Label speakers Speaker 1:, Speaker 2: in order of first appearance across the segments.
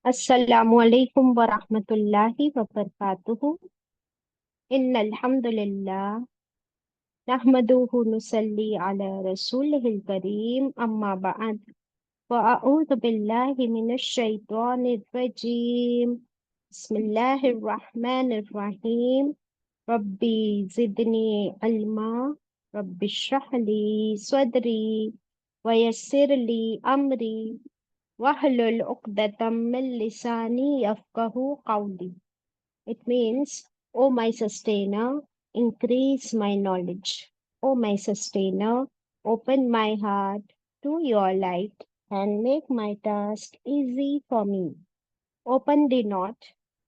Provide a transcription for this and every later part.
Speaker 1: अस्सलामु अलैकुम वरहमतुल्लाहि वबरकातुहू। इन्नल हम्दुलिल्लाह नहमदुहु नुसल्ली अला रसूलिहिल करीम अम्मा बअद वअऊज़ु बिल्लाहि मिनश शैतानिर रजीम। बिस्मिल्लाहिर रहमानिर रहीम। रब्बी ज़िदनी इल्मा रब्बिश्रह ली सदरी वयस्सिर ली अमरी wahlul uqdatam min lisani yafqahu qawli. It means, O my sustainer, increase my knowledge. O my sustainer, open my heart to your light and make my task easy for me. Open the knot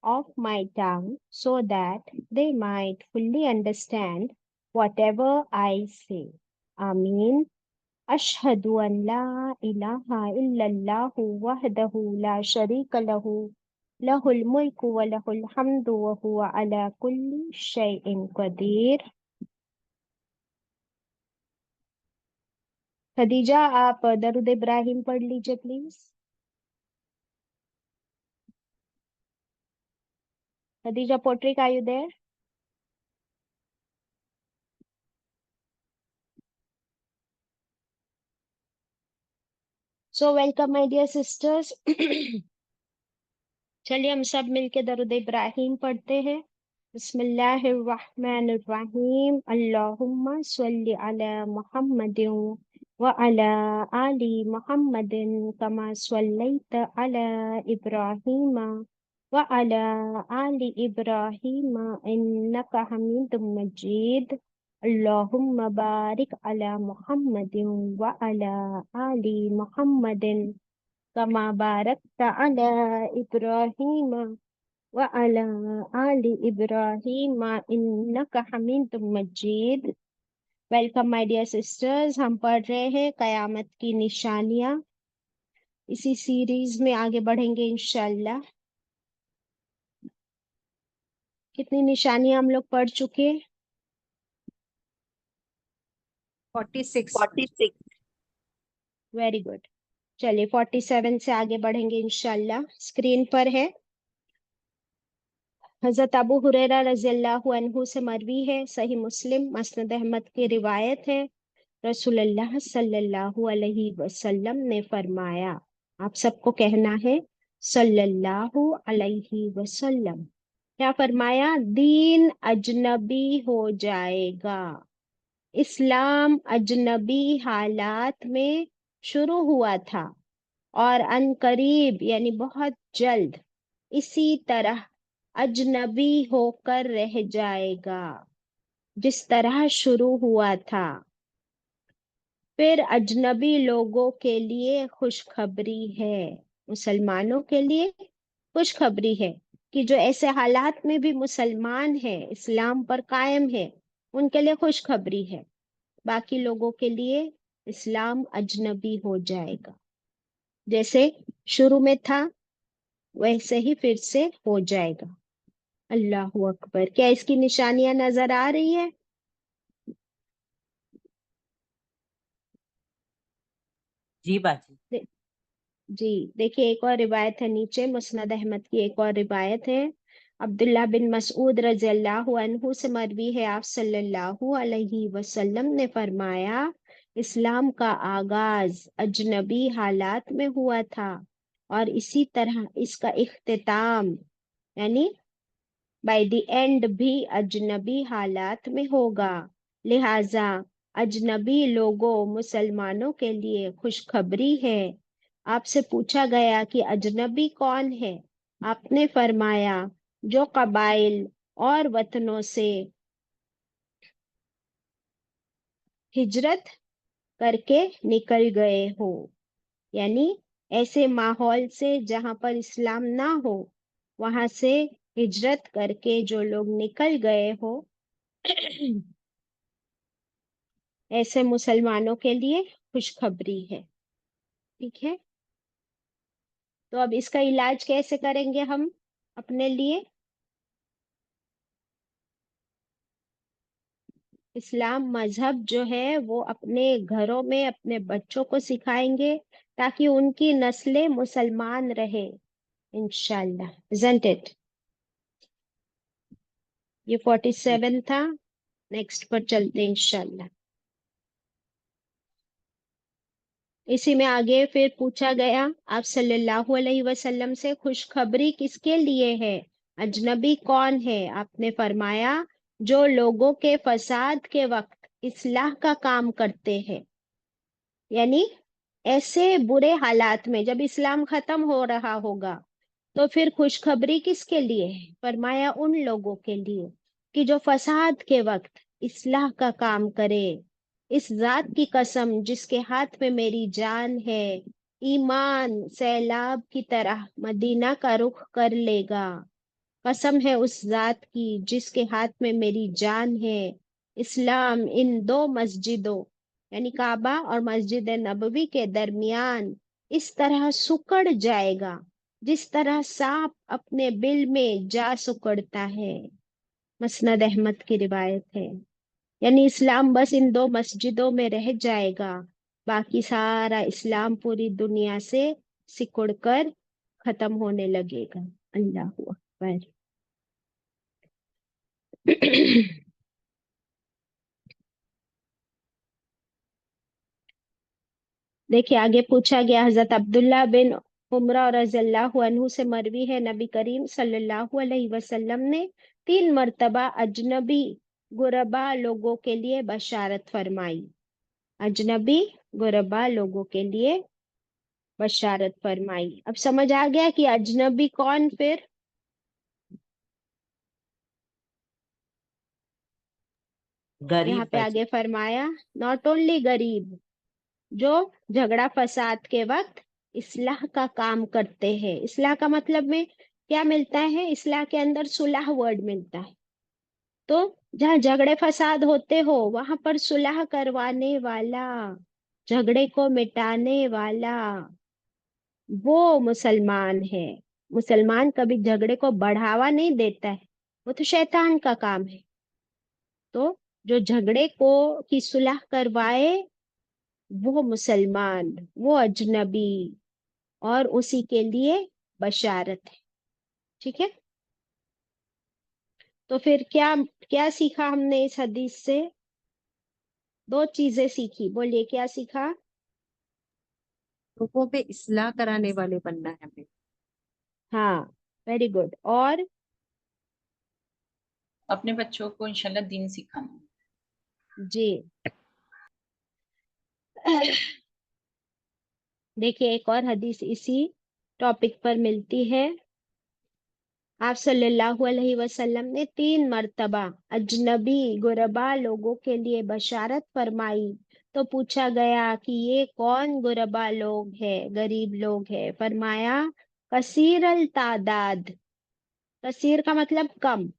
Speaker 1: of my tongue so that they might fully understand whatever I say. Ameen. أشهد أن لا إله إلا الله وحده لا شريك له له الملك وله الحمد وهو على كل شيء قدير. खदीजा, आप दरूद इब्राहिम पढ़ लीजिए प्लीज। खदीजा पोट्रिक, are you there? So welcome my dear sisters. चलिए हम सब मिलके दरूद इब्राहिम पढ़ते हैं। बिस्मिल्लाहिर्रहमानिर्रहीम। अल्लाहुम्मा सल्लि अला मुहम्मदिन व अला आलि मुहम्मदिन कमा सल्लैत अला इब्राहीम व अला आलि इब्राहीम इन्नका हमीदुम मजीद। अल्लाहुम्मा बारिक अला मुहम्मदिन व अला आलि मुहम्मदिन कमा बारकता अला इब्राहीम व अला आलि इब्राहीम इन्नका हमीदुम मजीद। Welcome my dear sisters. हम पढ़ रहे हैं कयामत की निशानियां। इसी सीरीज में आगे बढ़ेंगे इंशाल्लाह। कितनी निशानियां हम लोग पढ़ चुके?
Speaker 2: 46।
Speaker 3: 46।
Speaker 1: Very good. चलिए 47 से आगे बढ़ेंगे इंशाल्लाह। स्क्रीन पर है। हजरत अबू हुरैरा रज़ियल्लाहु अन्हु से मरवी है, सही मुस्लिम मसनद अहमद की रिवायत है। रसूलुल्लाह सल्लल्लाहु अलैहि वसल्लम ने फरमाया, आप सबको कहना है सल्लल्लाहु अलैहि वसल्लम। क्या फरमाया? दीन अजनबी हो जाएगा। इस्लाम अजनबी हालात में शुरू हुआ था और अनकरीब यानी बहुत जल्द इसी तरह अजनबी होकर रह जाएगा जिस तरह शुरू हुआ था। फिर अजनबी लोगों के लिए खुशखबरी है, मुसलमानों के लिए खुशखबरी है कि जो ऐसे हालात में भी मुसलमान है, इस्लाम पर कायम है, उनके लिए खुशखबरी है। बाकी लोगों के लिए इस्लाम अजनबी हो जाएगा। जैसे शुरू में था वैसे ही फिर से हो जाएगा। अल्लाहु अकबर। क्या इसकी निशानियां नजर आ रही है?
Speaker 3: जी बाजी।
Speaker 1: जी देखिए, एक और रिवायत है नीचे, मुस्नद अहमद की एक और रिवायत है। अब्दुल्ला बिन मसऊद रज़ियल्लाहु अन्हु से मरवी है, आप सल्लल्लाहु अलैहि वसल्लम ने फरमाया, इस्लाम का आगाज अजनबी हालात में हुआ था और इसी तरह इसका इख्तिताम यानी बाय द एंड भी अजनबी हालात में होगा। लिहाजा अजनबी लोगों मुसलमानों के लिए खुशखबरी है। आपसे पूछा गया कि अजनबी कौन है? आपने फरमाया, जो कबाइल और वतनों से हिजरत करके निकल गए हो, यानी ऐसे माहौल से जहां पर इस्लाम ना हो, वहां से हिजरत करके जो लोग निकल गए हो, ऐसे मुसलमानों के लिए खुशखबरी है। ठीक है, तो अब इसका इलाज कैसे करेंगे हम अपने लिए? इस्लाम मजहब जो है वो अपने घरों में अपने बच्चों को सिखाएंगे ताकि उनकी नस्लें मुसलमान रहे, इंशाल्लाह, isn't it? ये 47 था, नेक्स्ट पर चलते हैं इंशाल्लाह। इसी में आगे फिर पूछा गया आप सल्लल्लाहु अलैहि वसल्लम से खुशखबरी किसके लिए है, अजनबी कौन है? आपने फरमाया जो लोगों के फसाद के वक्त इस्लाह का काम करते हैं, यानी ऐसे बुरे हालात में जब इस्लाम खत्म हो रहा होगा तो फिर खुशखबरी किसके लिए है? फरमाया उन लोगों के लिए कि जो फसाद के वक्त इस्लाह का काम करे। इस जात की कसम जिसके हाथ में मेरी जान है, ईमान सैलाब की तरह मदीना का रुख कर लेगा। कसम है उस जात की जिसके हाथ में मेरी जान है, इस्लाम इन दो मस्जिदों यानी काबा और मस्जिद नबवी के दरमियान इस तरह सुकड़ जाएगा जिस तरह सांप अपने बिल में जा सुकड़ता है। मसनद अहमद की रिवायत है। यानी इस्लाम बस इन दो मस्जिदों में रह जाएगा, बाकी सारा इस्लाम पूरी दुनिया से सिकुड़ कर खत्म होने लगेगा। अल्लाह अकबर। देखिए आगे पूछा गया, हजरत अब्दुल्ला बिन उमरा और रज़ियल्लाहु अन्हु से मरवी है, नबी करीम सल्लल्लाहु अलैहि वसल्लम ने 3 मर्तबा अजनबी गुरबा लोगों के लिए बशारत फरमाई। अजनबी गुरबा लोगों के लिए बशारत फरमाई। अब समझ आ गया कि अजनबी कौन फिर? यहाँ
Speaker 3: गरीब
Speaker 1: पे
Speaker 3: बाजी।
Speaker 1: आगे फरमाया नॉट ओनली गरीब, जो झगड़ा फसाद के वक्त इस्लाह का काम करते हैं। इस्लाह का मतलब में क्या मिलता है? इस्लाह के अंदर सुलह वर्ड मिलता है। तो जहाँ झगड़े फसाद होते हो वहां पर सुलह करवाने वाला, झगड़े को मिटाने वाला, वो मुसलमान है। मुसलमान कभी झगड़े को बढ़ावा नहीं देता है, वो तो शैतान का काम है। तो जो झगड़े को की सुलह करवाए वो मुसलमान, वो अजनबी, और उसी के लिए बशारत है। ठीक है, तो फिर क्या क्या सीखा हमने इस हदीस से? 2 चीजें सीखी, बोलिए क्या सीखा?
Speaker 2: लोगों पे इस्लाह कराने वाले बनना है हमें।
Speaker 1: हाँ, वेरी गुड। और
Speaker 4: अपने बच्चों को इंशाल्लाह दीन सिखाना।
Speaker 1: जी देखिए एक और हदीस इसी टॉपिक पर मिलती है। आप सल्लल्लाहु अलैहि वसल्लम ने 3 मर्तबा अजनबी गुरबा लोगों के लिए बशारत फरमाई। तो पूछा गया कि ये कौन गुरबा लोग है, गरीब लोग है? फरमाया कसीर अल तादाद। कसीर का मतलब कम,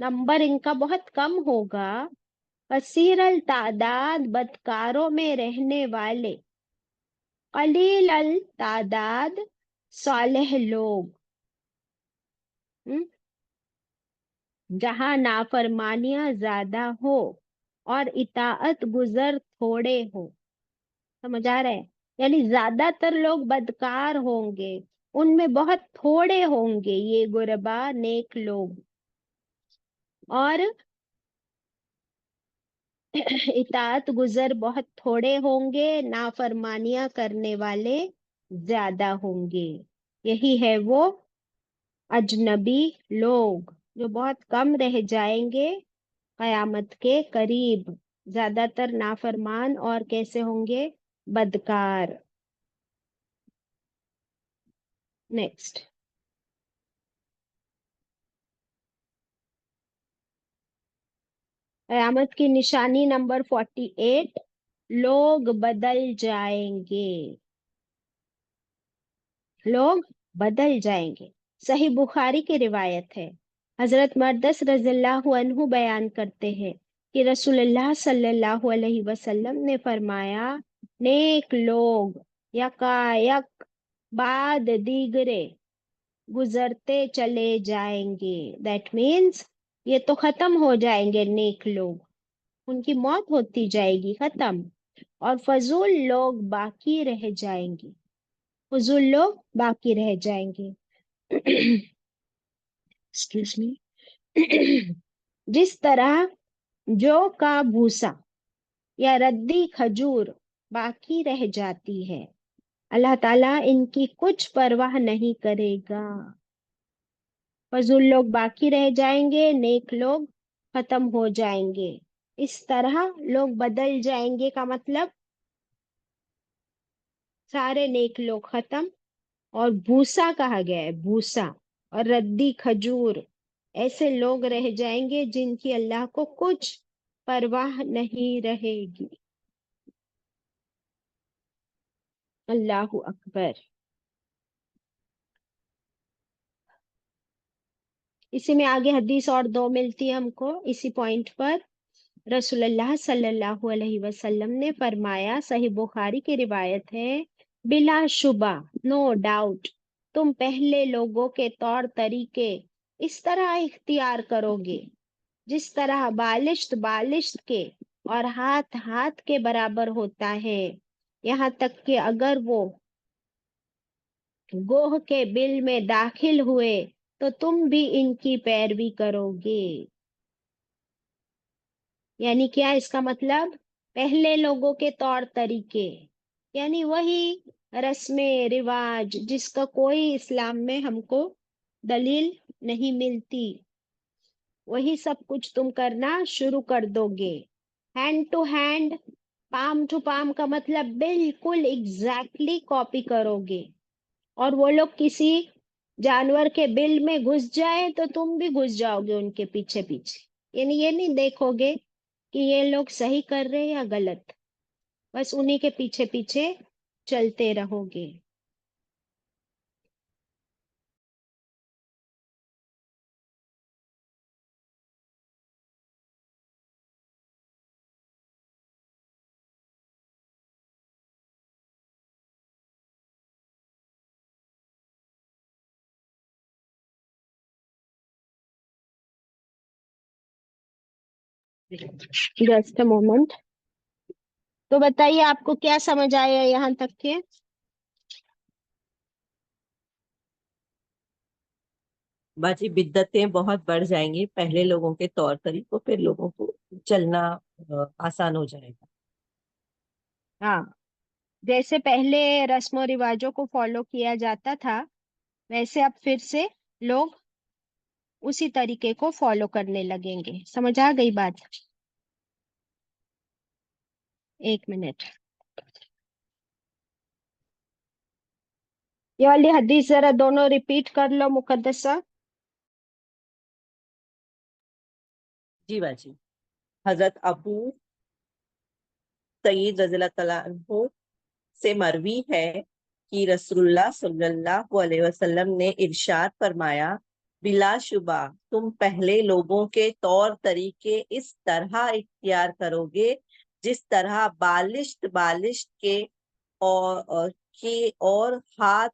Speaker 1: नंबर इनका बहुत कम होगा। कसीर अल तादाद बदकारों में रहने वाले, कलील अल तादाद सालेह लोग। हम्म? जहां नाफरमानियां ज्यादा हो और इताअत गुजर थोड़े हो। समझ आ रहा है? यानी ज्यादातर लोग बदकार होंगे, उनमें बहुत थोड़े होंगे ये गुरबा नेक लोग, और इताअत गुजर बहुत थोड़े होंगे, नाफरमानियां करने वाले ज्यादा होंगे। यही है वो अजनबी लोग जो बहुत कम रह जाएंगे कयामत के करीब। ज्यादातर नाफरमान और कैसे होंगे? बदकार। नेक्स्ट, कयामत की निशानी नंबर 48, लोग बदल जाएंगे। लोग बदल जाएंगे। सही बुखारी की रिवायत है। हजरत मरदस रज़ियल्लाहु अन्हु बयान करते हैं कि रसूलुल्लाह सल्लल्लाहु अलैहि वसल्लम ने फरमाया नेक लोग यकायक बाद दीगरे गुजरते चले जाएंगे। दैट मीन्स ये तो खत्म हो जाएंगे नेक लोग, उनकी मौत होती जाएगी, खत्म, और फजूल लोग बाकी रह जाएंगे। फजूल लोग बाकी रह जाएंगे। Excuse me. जिस तरह जौ का भूसा या रद्दी खजूर बाकी रह जाती है, अल्लाह ताला इनकी कुछ परवाह नहीं करेगा। फजूल लोग बाकी रह जाएंगे, नेक लोग खत्म हो जाएंगे। इस तरह लोग बदल जाएंगे का मतलब सारे नेक लोग खत्म, और भूसा कहा गया है, भूसा और रद्दी खजूर, ऐसे लोग रह जाएंगे जिनकी अल्लाह को कुछ परवाह नहीं रहेगी। अल्लाहु अकबर। इसी में आगे हदीस और दो मिलती है हमको इसी पॉइंट पर। रसूलुल्लाह सल्लल्लाहु अलैहि वसल्लम ने फरमाया, सही बुखारी की रिवायत है, बिला शुबा, नो डाउट, तुम पहले लोगों के तौर तरीके इस तरह इख्तियार करोगे जिस तरह बालिश्त बालिश्त के और हाथ हाथ के बराबर होता है, यहाँ तक कि अगर वो गोह के बिल में दाखिल हुए तो तुम भी इनकी पैरवी करोगे। यानी क्या इसका मतलब? पहले लोगों के तौर तरीके, यानी वही रस्में रिवाज जिसका कोई इस्लाम में हमको दलील नहीं मिलती, वही सब कुछ तुम करना शुरू कर दोगे। Hand to hand, palm to palm का मतलब बिल्कुल एग्जैक्टली कॉपी करोगे। और वो लोग किसी जानवर के बिल में घुस जाए तो तुम भी घुस जाओगे उनके पीछे पीछे। यानी ये नहीं देखोगे कि ये लोग सही कर रहे हैं या गलत, बस उन्हीं के पीछे पीछे चलते रहोगे। Just a moment. तो बताइए आपको क्या समझ आया यहाँ तक के?
Speaker 3: बाजी बिद्दतें बहुत बढ़ जाएंगी, पहले लोगों के तौर तरीकों पे लोगों को चलना आसान हो जाएगा।
Speaker 1: हाँ, जैसे पहले रस्मों रिवाजों को फॉलो किया जाता था, वैसे अब फिर से लोग उसी तरीके को फॉलो करने लगेंगे। समझ आ गई बात? एक मिनट, ये वाली हदीस जरा दोनों रिपीट कर लो मुकद्दसा।
Speaker 3: जी बाजी। हजरत अबू सईद रज़ियल्लाहु तआला अन्हु से मरवी है कि रसूलुल्लाह सल्लल्लाहु अलैहि वसल्लम ने इरशाद फरमाया, बिलाशुबा तुम पहले लोगों के तौर तरीके इस तरह इख्तियार करोगे जिस तरह बालिश्त बालिश्त के और हाथ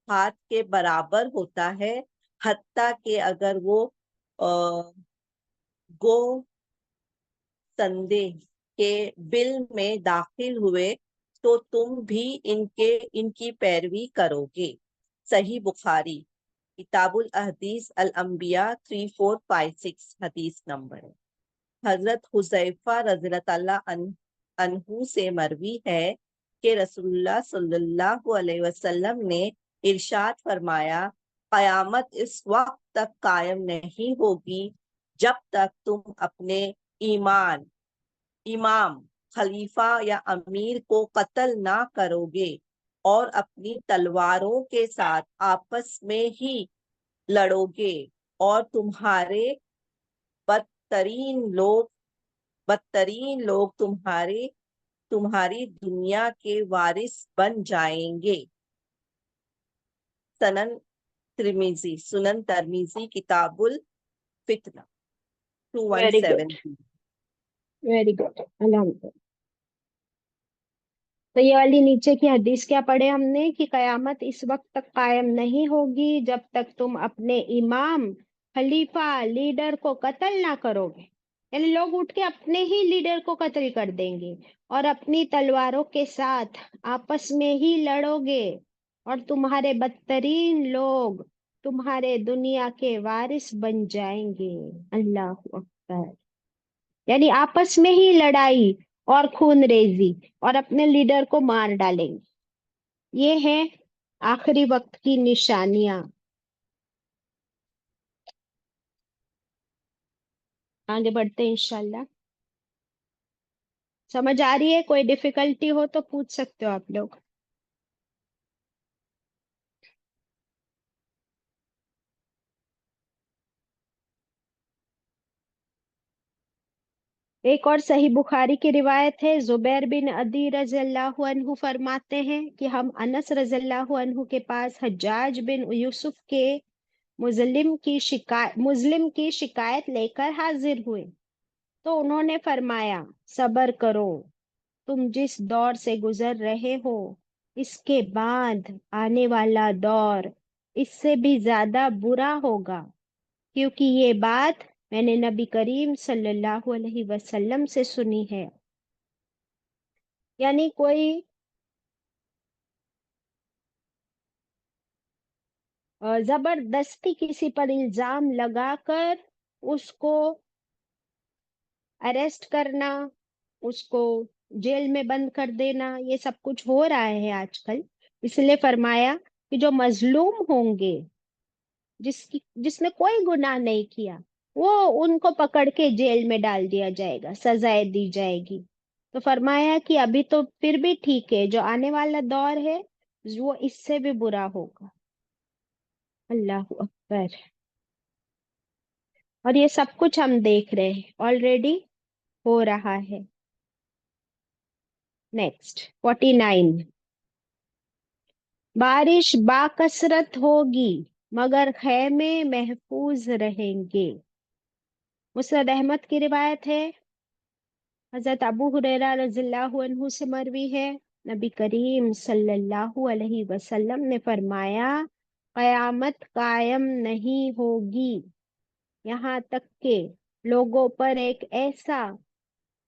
Speaker 3: हाथ के बराबर होता है, हत्ता कि अगर वो अ, गो संदेह के बिल में दाखिल हुए तो तुम भी इनकी पैरवी करोगे। सही बुखारी किताबुल अहदीस अल अंबिया 3456 हदीस नंबर है। हजरत हुज़ैफा रज़ियल्लाहु अन्हु से मरवी है कि रसूलुल्लाह सल्लल्लाहु अलैहि वसल्लम ने इरशाद फरमाया, कयामत इस वक्त तक कायम नहीं होगी जब तक तुम अपने ईमान इमाम खलीफा या अमीर को कत्ल ना करोगे और अपनी तलवारों के साथ आपस में ही लड़ोगे, और बदतरीन लोग बदतरीन लोग तुम्हारी दुनिया के वारिस बन जाएंगे। सुनन तरमीजी किताबुल फितना
Speaker 1: वेरी गुड,
Speaker 3: 2170।
Speaker 1: वेरी गुड, अल्हम्दुलिल्लाह। तो ये वाली नीचे की हदीस क्या पढ़े हमने कि कयामत इस वक्त तक कायम नहीं होगी जब तक तुम अपने इमाम खलीफा लीडर को कत्ल ना करोगे। यानी लोग उठ के अपने ही लीडर को कत्ल कर देंगे और अपनी तलवारों के साथ आपस में ही लड़ोगे, और तुम्हारे बदतरीन लोग तुम्हारे दुनिया के वारिस बन जाएंगे। अल्लाह अकबर। यानी आपस में ही लड़ाई और खून रेजी और अपने लीडर को मार डालेंगे। ये है आखिरी वक्त की निशानियां। आगे बढ़ते हैं इंशाल्लाह। समझ आ रही है? कोई डिफिकल्टी हो तो पूछ सकते हो आप लोग। एक और सही बुखारी की रिवायत है। जुबैर बिन अदी रज़ियल्लाहु अन्हु फरमाते हैं कि हम अनस रज़ियल्लाहु अन्हु के पास हज्जाज बिन यूसुफ के मुस्लिम की शिकायत लेकर हाजिर हुए तो उन्होंने फरमाया, सब्र करो, तुम जिस दौर से गुजर रहे हो इसके बाद आने वाला दौर इससे भी ज्यादा बुरा होगा, क्योंकि ये बात मैंने नबी करीम सल्लल्लाहु अलैहि वसल्लम से सुनी है। यानी कोई जबरदस्ती किसी पर इल्जाम लगाकर उसको अरेस्ट करना, उसको जेल में बंद कर देना, ये सब कुछ हो रहा है आजकल। इसलिए फरमाया कि जो मजलूम होंगे, जिसने कोई गुनाह नहीं किया, वो उनको पकड़ के जेल में डाल दिया जाएगा, सजाएं दी जाएगी। तो फरमाया कि अभी तो फिर भी ठीक है, जो आने वाला दौर है वो इससे भी बुरा होगा। अल्लाह अकबर। और ये सब कुछ हम देख रहे हैं, ऑलरेडी हो रहा है। नेक्स्ट 49। बारिश बाकसरत होगी मगर खैमे महफूज रहेंगे। मुस्नद अहमद की रिवायत है। हजरत अबू हुरैरा रज़ियल्लाहु अन्हु से मरवी है। नबी करीम सल्लल्लाहु अलैहि वसल्लम ने फरमाया, कयामत कायम नहीं होगी यहाँ तक के लोगों पर एक ऐसा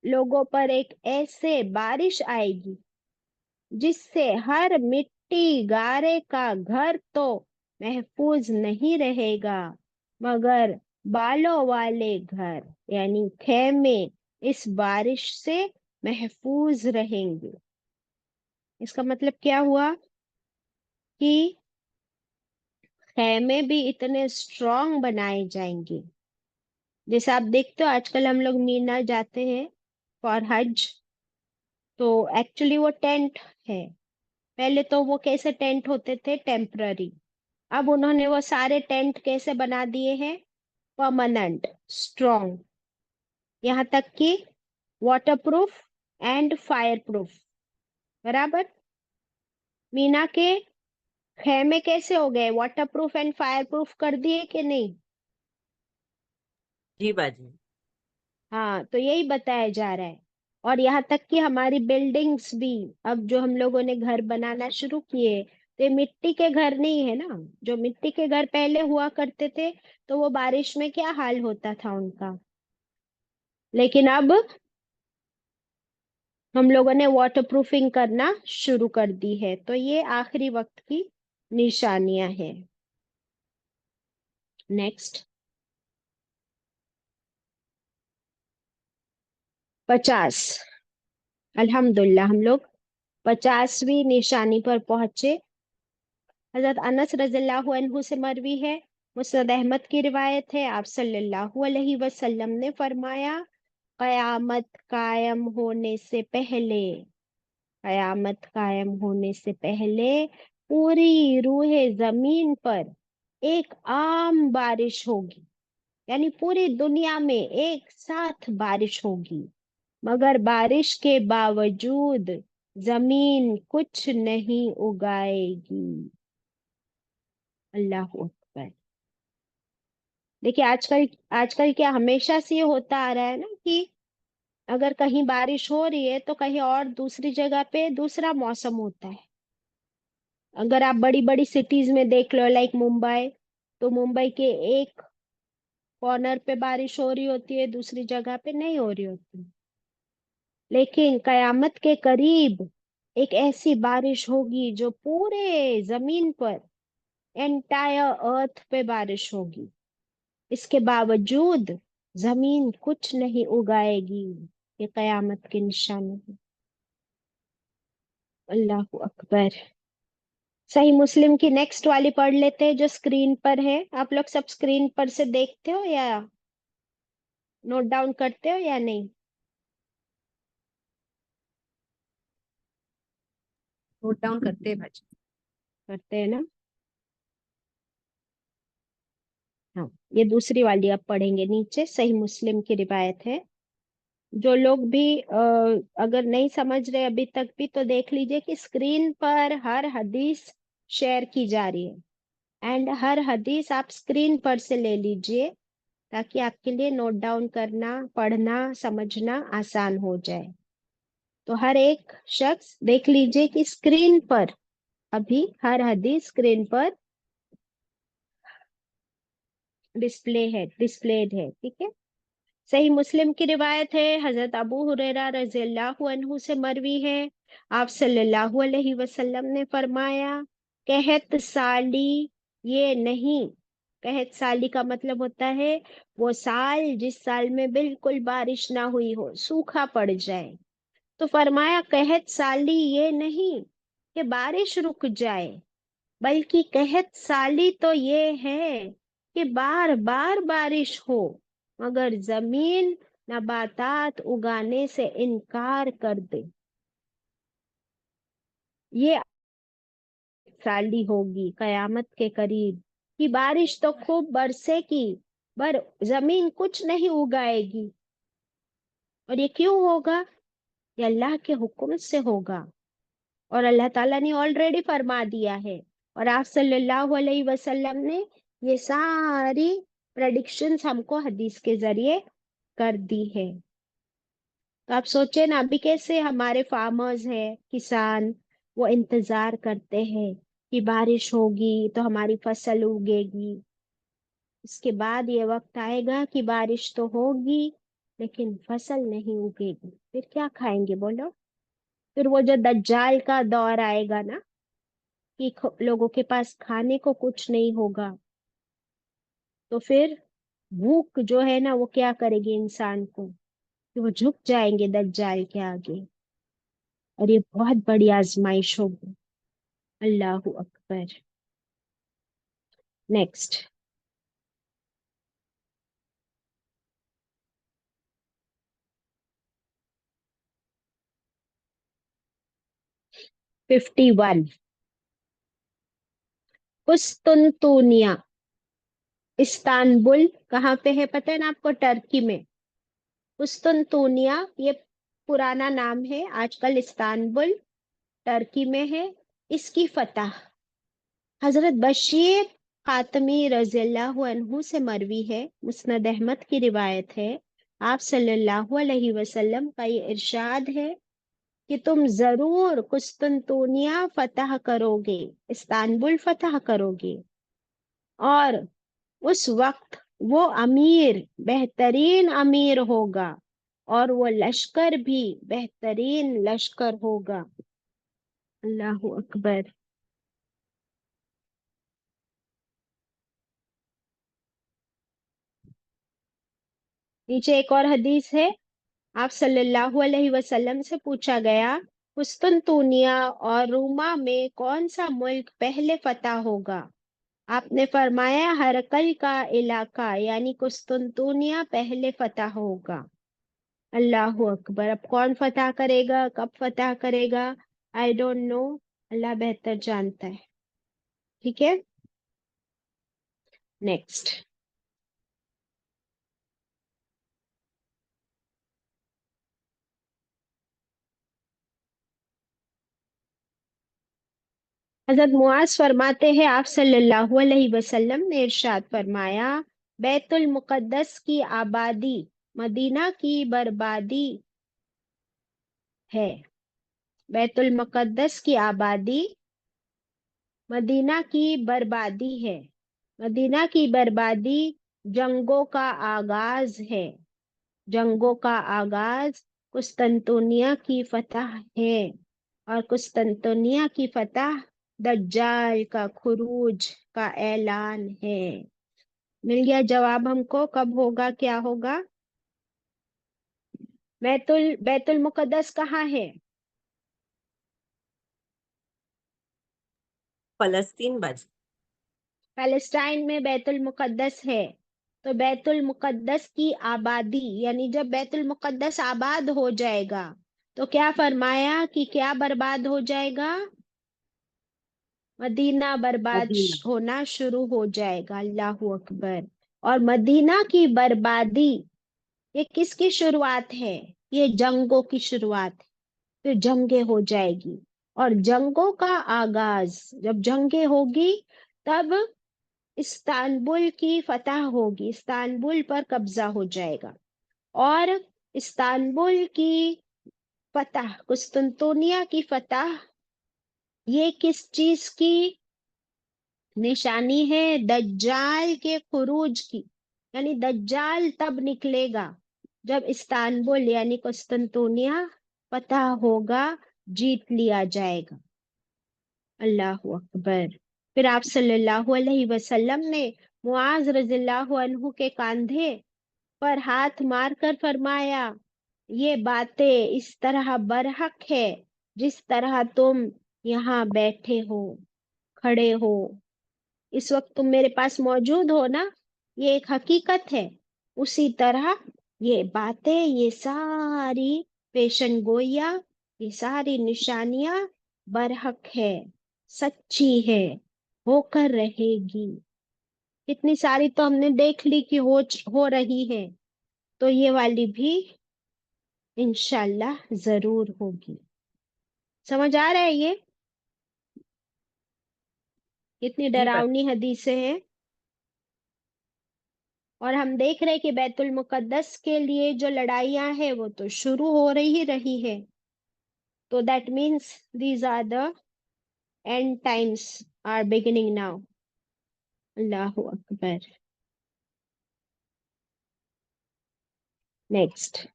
Speaker 1: लोगों पर एक ऐसे बारिश आएगी जिससे हर मिट्टी गारे का घर तो महफूज नहीं रहेगा, मगर बालों वाले घर यानी खेमे इस बारिश से महफूज रहेंगे। इसका मतलब क्या हुआ कि खेमे भी इतने स्ट्रांग बनाए जाएंगे। जैसे आप देखते हो आजकल हम लोग मीना जाते हैं फॉर हज, तो एक्चुअली वो टेंट है। पहले तो वो कैसे टेंट होते थे, टेम्पररी। अब उन्होंने वो सारे टेंट कैसे बना दिए हैं, परमानेंट, स्ट्रॉन्ग, यहाँ तक कि water proof and fire proof. बराबर। मीना के खेमे कैसे हो गए, water proof and fire proof कर दिए कि नहीं?
Speaker 3: जी बाजी।
Speaker 1: हाँ, तो यही बताया जा रहा है। और यहाँ तक कि हमारी बिल्डिंग्स भी, अब जो हम लोगों ने घर बनाना शुरू किए, तो ये मिट्टी के घर नहीं है ना। जो मिट्टी के घर पहले हुआ करते थे, तो वो बारिश में क्या हाल होता था उनका। लेकिन अब हम लोगों ने वाटर प्रूफिंग करना शुरू कर दी है। तो ये आखिरी वक्त की निशानियां हैं। नेक्स्ट 50। अल्हम्दुलिल्लाह हम लोग 50वीं निशानी पर पहुंचे। हजरत अनस रज़ियल्लाहु अन्हु से मरवी है। मुस्नद अहमद की रिवायत है। आप सल्लल्लाहु अलैहि वसल्लम ने फरमाया, कयामत कायम होने से पहले कयामत कायम होने से पहले पूरी रूहे जमीन पर एक आम बारिश होगी। यानी पूरी दुनिया में एक साथ बारिश होगी, मगर बारिश के बावजूद जमीन कुछ नहीं उगाएगी। अल्लाह अकबर। देखिए आजकल आजकल क्या हमेशा से ये होता आ रहा है ना कि अगर कहीं बारिश हो रही है तो कहीं और दूसरी जगह पे दूसरा मौसम होता है। अगर आप बड़ी बड़ी सिटीज में देख लो, लाइक मुंबई, तो मुंबई के एक कॉर्नर पे बारिश हो रही होती है, दूसरी जगह पे नहीं हो रही होती। लेकिन कयामत के करीब एक ऐसी बारिश होगी जो पूरे जमीन पर एंटायर अर्थ पे बारिश होगी, इसके बावजूद जमीन कुछ नहीं उगाएगी। ये कयामत की निशानी है। अल्लाह अकबर। सही मुस्लिम की नेक्स्ट वाली पढ़ लेते हैं जो स्क्रीन पर है। आप लोग सब स्क्रीन पर से देखते हो या नोट डाउन करते हो या नहीं?
Speaker 2: नोट डाउन करते हैं भाजी।
Speaker 1: करते हैं ना? हाँ, ये दूसरी वाली अब पढ़ेंगे। नीचे सही मुस्लिम की रिवायत है। जो लोग भी अगर नहीं समझ रहे अभी तक भी, तो देख लीजिए कि स्क्रीन पर हर हदीस शेयर की जा रही है, एंड हर हदीस आप स्क्रीन पर से ले लीजिए ताकि आपके लिए नोट डाउन करना, पढ़ना, समझना आसान हो जाए। तो हर एक शख्स देख लीजिए कि स्क्रीन पर अभी हर हदीस स्क्रीन पर डिस्प्लेड है। ठीक है। सही मुस्लिम की रिवायत है, हजरत अबू हुरैरा रज़ियल्लाहु अन्हु से मरवी है। आप सल्लल्लाहु अलैहि वसल्लम ने फरमाया, कहत साली ये नहीं। कहत साली का मतलब होता है वो साल जिस साल में बिल्कुल बारिश ना हुई हो, सूखा पड़ जाए। तो फरमाया कहत साली ये नहीं कि बारिश रुक जाए, बल्कि कहत साली तो ये है कि बार बार बारिश हो मगर जमीन नबातात उगाने से इनकार कर दे। ये साली होगी कयामत के करीब कि बारिश तो खूब बरसेगी पर जमीन कुछ नहीं उगाएगी। और ये क्यों होगा? ये अल्लाह के हुक्म से होगा, और अल्लाह ताला ने ऑलरेडी फरमा दिया है, और आप सल्लल्लाहु अलैहि वसल्लम ने ये सारी प्रेडिक्शंस हमको हदीस के जरिए कर दी है। तो आप सोचे ना, अभी कैसे हमारे फार्मर्स हैं, किसान, वो इंतजार करते हैं कि बारिश होगी तो हमारी फसल उगेगी। उसके बाद ये वक्त आएगा कि बारिश तो होगी लेकिन फसल नहीं उगेगी, फिर क्या खाएंगे बोलो? फिर वो जो दज्जाल का दौर आएगा ना, कि लोगों के पास खाने को कुछ नहीं होगा, तो फिर भूख जो है ना वो क्या करेगी इंसान को, कि वो झुक जाएंगे दज्जाल के आगे, और ये बहुत बड़ी आजमाइश होगी। अल्लाह अकबर। नेक्स्ट। 51। कुस्तुनतुनिया, इस्तांबुल कहाँ पे है पता है ना आपको? टर्की में। कुस्तुनतुनिया ये पुराना नाम है, आजकल इस्तांबुल टर्की में है। इसकी फतह हजरत बशीर खातमी रज़ियल्लाहु अन्हु से मरवी है, मुस्नद अहमद की रिवायत है। आप सल्लल्लाहु अलैहि वसल्लम का ये इरशाद है कि तुम जरूर कुस्तुनतुनिया फतह करोगे, इस्तांबुल फतह करोगे, और उस वक्त वो अमीर बेहतरीन अमीर होगा और वो लश्कर भी बेहतरीन लश्कर होगा। अल्लाह अकबर। नीचे एक और हदीस है। आप सल्लल्लाहु अलैहि वसल्लम से पूछा गया, कुस्तुनतुनिया और रूमा में कौन सा मुल्क पहले फतह होगा? आपने फरमाया हरकल का इलाका यानी कुस्तुनतुनिया पहले फतह होगा। अल्लाह अकबर। अब कौन फतह करेगा, कब फतह करेगा, आई डोंट नो, अल्लाह बेहतर जानता है। ठीक है। नेक्स्ट। हजरत मुआज फरमाते हैं, आप सल्लल्लाहु अलैहि वसल्लम ने इरशाद फरमाया, बैतुल मुकद्दस की आबादी मदीना की बर्बादी है। बैतुल मुकद्दस की आबादी मदीना की बर्बादी है। मदीना की बर्बादी जंगों का आगाज है। जंगों का आगाज कुस्तुनतुनिया की फतह है, और कुस्तुनतुनिया की फतह दज्जाल का खुरूज का ऐलान है। मिल गया जवाब हमको, कब होगा क्या होगा। बैतुल मुकद्दस कहाँ है?
Speaker 3: फलस्तीन बाजी।
Speaker 1: पैलेस्टाइन में बैतुल मुकद्दस है। तो बैतुल मुकद्दस की आबादी, यानी जब बैतुल मुकद्दस आबाद हो जाएगा तो क्या फरमाया कि क्या बर्बाद हो जाएगा? मदीना बर्बाद
Speaker 3: मदीना।
Speaker 1: होना शुरू हो जाएगा। अल्लाह अकबर। और मदीना की बर्बादी ये किसकी शुरुआत है? ये जंगों की शुरुआत है। फिर जंगें हो जाएगी, और जंगों का आगाज, जब जंगें होगी तब इस्तांबुल की फतह होगी, इस्तांबुल पर कब्जा हो जाएगा। और इस्तांबुल की फतह, कुस्तुनतुनिया की फतह, ये किस चीज की निशानी है? दज्जाल के खुरूज की। यानी दज्जाल तब निकलेगा जब इस्तांबुल यानी कुस्तुनतुनिया फतह होगा, जीत लिया जाएगा। अल्लाह अकबर। फिर आप सल्लल्लाहु अलैहि वसल्लम ने मुआज रज़ियल्लाहु अन्हु के कंधे पर हाथ मारकर फरमाया, ये बातें इस तरह बरहक है जिस तरह तुम यहाँ बैठे हो, खड़े हो, इस वक्त तुम मेरे पास मौजूद हो ना, ये एक हकीकत है। उसी तरह ये बातें, ये सारी पेशन गोइयां, ये सारी निशानियां बरहक है, सच्ची है, होकर रहेगी। इतनी सारी तो हमने देख ली कि हो रही है, तो ये वाली भी इंशाल्लाह जरूर होगी। समझ आ रहा है ये? कितनी
Speaker 3: जी बाजी।
Speaker 1: डरावनी हदीसें हैं। और हम देख रहे हैं कि बैतुल मुकद्दस के लिए जो लड़ाइयां हैं वो तो शुरू हो ही रही है। तो that means these are the end times are beginning now. Allah अकबर। नेक्स्ट,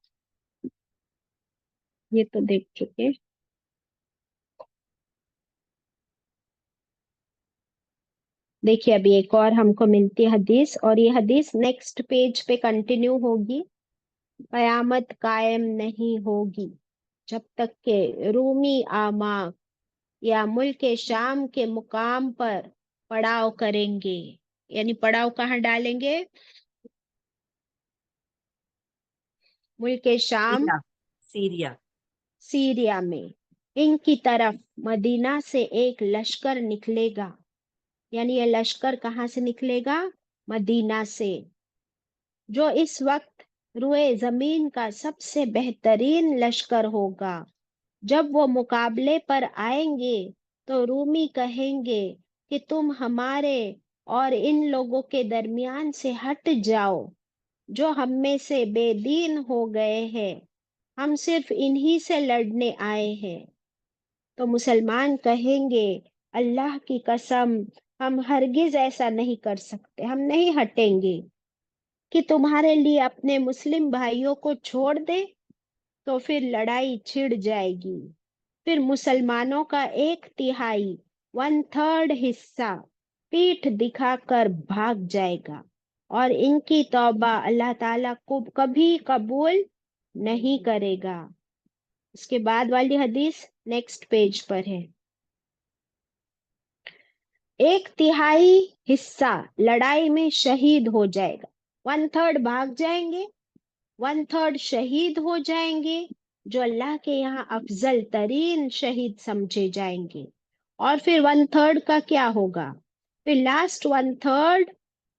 Speaker 1: ये तो देख चुके। देखिए अभी एक और हमको मिलती है हदीस, और ये हदीस नेक्स्ट पेज पे कंटिन्यू होगी। कयामत कायम नहीं होगी जब तक के रूमी आमाक या मुल्क शाम के मुकाम पर पड़ाव करेंगे। यानी पड़ाव कहाँ डालेंगे? मुल्क शाम,
Speaker 3: सीरिया। सीरिया।
Speaker 1: सीरिया में। इनकी तरफ मदीना से एक लश्कर निकलेगा। यानी ये लश्कर कहाँ से निकलेगा? मदीना से, जो इस वक्त रुए जमीन का सबसे बेहतरीन लश्कर होगा। जब वो मुकाबले पर आएंगे तो रूमी कहेंगे कि तुम हमारे और इन लोगों के दरमियान से हट जाओ जो हम में से बेदीन हो गए हैं, हम सिर्फ इन्हीं से लड़ने आए हैं। तो मुसलमान कहेंगे, अल्लाह की कसम, हम हरगिज ऐसा नहीं कर सकते, हम नहीं हटेंगे कि तुम्हारे लिए अपने मुस्लिम भाइयों को छोड़ दे। तो फिर लड़ाई छिड़ जाएगी। फिर मुसलमानों का एक तिहाई, वन थर्ड हिस्सा पीठ दिखाकर भाग जाएगा, और इनकी तौबा अल्लाह ताला को कभी कबूल नहीं करेगा। इसके बाद वाली हदीस नेक्स्ट पेज पर है। एक तिहाई हिस्सा लड़ाई में शहीद हो जाएगा, वन थर्ड भाग जाएंगे, वन थर्ड शहीद हो जाएंगे, जो अल्लाह के यहाँ अफजल तरीन शहीद समझे जाएंगे। और फिर वन थर्ड का क्या होगा? फिर लास्ट वन थर्ड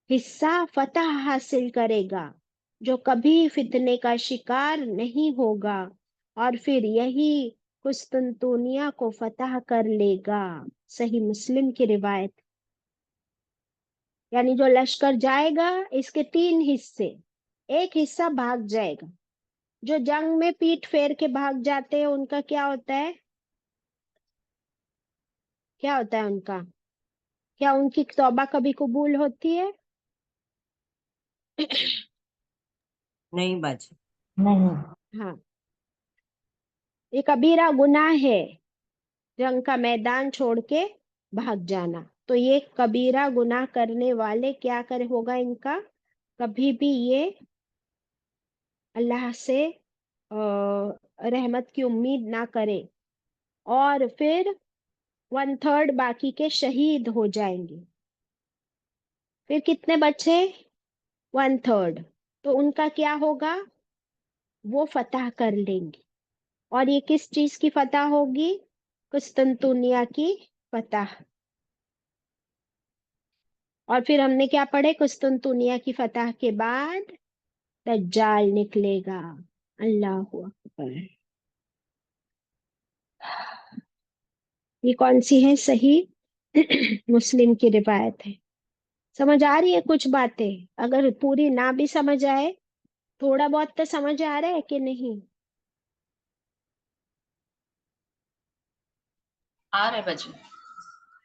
Speaker 1: हिस्सा फतह हासिल करेगा, जो कभी फितने का शिकार नहीं होगा, और फिर यही कुस्तुनतुनिया को फतह कर लेगा। सही मुस्लिम की रिवायत। यानी जो लश्कर जाएगा, इसके तीन हिस्से, एक हिस्सा भाग जाएगा। जो जंग में पीठ फेर के भाग जाते हैं उनका क्या होता है? क्या होता है उनका? क्या उनकी तौबा कभी कबूल होती है?
Speaker 3: नहीं बाजी।
Speaker 1: हाँ, ये कबीरा गुनाह है जंग का मैदान छोड़ के भाग जाना। तो ये कबीरा गुनाह करने वाले क्या करे होगा इनका, कभी भी ये अल्लाह से रहमत की उम्मीद ना करे, और फिर 1/3 बाकी के शहीद हो जाएंगे। फिर कितने बचे? 1/3। तो उनका क्या होगा, वो फतह कर लेंगे। और ये किस चीज की फतह होगी? कुस्तुनतुनिया की फतह। और फिर हमने क्या पढ़े, कुस्तुनतुनिया की फतह के बाद दज्जाल निकलेगा। अल्लाह अकबर। ये कौन सी है? सही मुस्लिम की रिवायत है। समझ आ रही है कुछ बातें? अगर पूरी ना भी समझ आए, थोड़ा बहुत तो समझ आ रहा है कि नहीं?
Speaker 4: आ रहे बच्चे।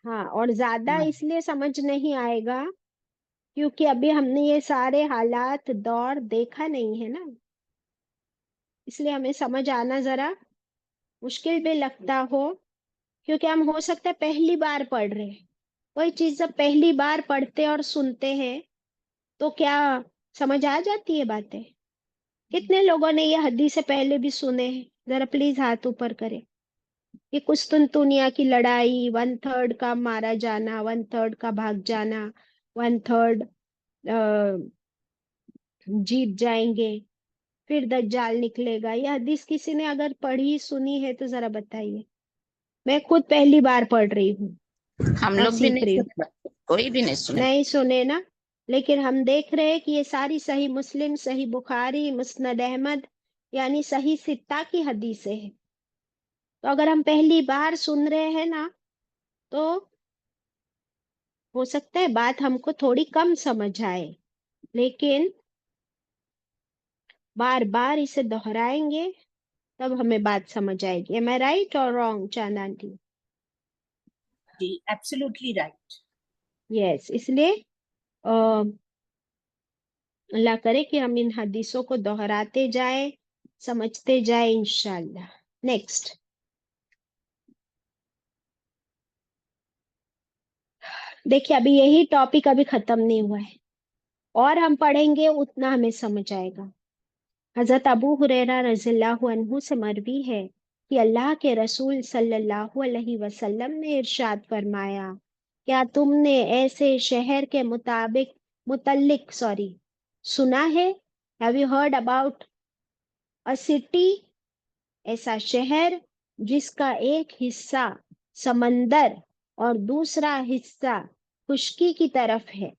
Speaker 1: हाँ, और ज्यादा इसलिए समझ नहीं आएगा क्योंकि अभी हमने ये सारे हालात दौर देखा नहीं है ना, इसलिए हमें समझ आना जरा मुश्किल भी लगता हो। क्योंकि हम हो सकता है पहली बार पढ़ रहे हैं। कोई चीज जब पहली बार पढ़ते और सुनते हैं तो क्या समझ आ जाती है बातें? कितने लोगों ने ये हदीस से पहले भी सुने हैं? जरा प्लीज हाथ ऊपर करें। ये कुस्तुनतुनिया की लड़ाई, 1/3 का मारा जाना, 1/3 का भाग जाना, 1/3 जीत जाएंगे, फिर दज्जाल निकलेगा, ये हदीस किसी ने अगर पढ़ी सुनी है तो जरा बताइए। मैं खुद पहली बार पढ़ रही हूँ
Speaker 4: हम
Speaker 1: और
Speaker 4: लोग भी
Speaker 1: सीख
Speaker 4: नहीं
Speaker 1: रही हूँ।
Speaker 4: सुने बच्चे, कोई भी नहीं सुने।
Speaker 1: नहीं सुने ना? लेकिन हम देख रहे हैं कि ये सारी सही मुस्लिम, सही बुखारी, मुस्नद अहमद, यानी सही सित्ता की हदीसें हैं। तो अगर हम पहली बार सुन रहे हैं ना, तो हो सकता है बात हमको थोड़ी कम समझ आए, लेकिन बार बार इसे दोहराएंगे तब हमें बात समझ आएगी। एम आई राइट और रॉन्ग चांद आंटी?
Speaker 2: जी, एब्सोल्युटली राइट।
Speaker 1: यस, इसलिए अल्लाह करे कि हम इन हदीसों को दोहराते जाए, समझते जाए इंशाल्लाह। नेक्स्ट, देखिए अभी यही टॉपिक अभी खत्म नहीं हुआ है, और हम पढ़ेंगे उतना हमें समझ आएगा। हजरत अबू हुरैरा रज़ियल्लाहु अन्हु से मरवी है कि अल्लाह के रसूल सल्लल्लाहु अलैहि वसल्लम ने इरशाद फरमाया, क्या तुमने ऐसे शहर के मुतल्लिक सुना है? Have you heard about a city, ऐसा शहर जिसका एक हिस्सा समंदर और दूसरा हिस्सा खुश्की की तरफ है?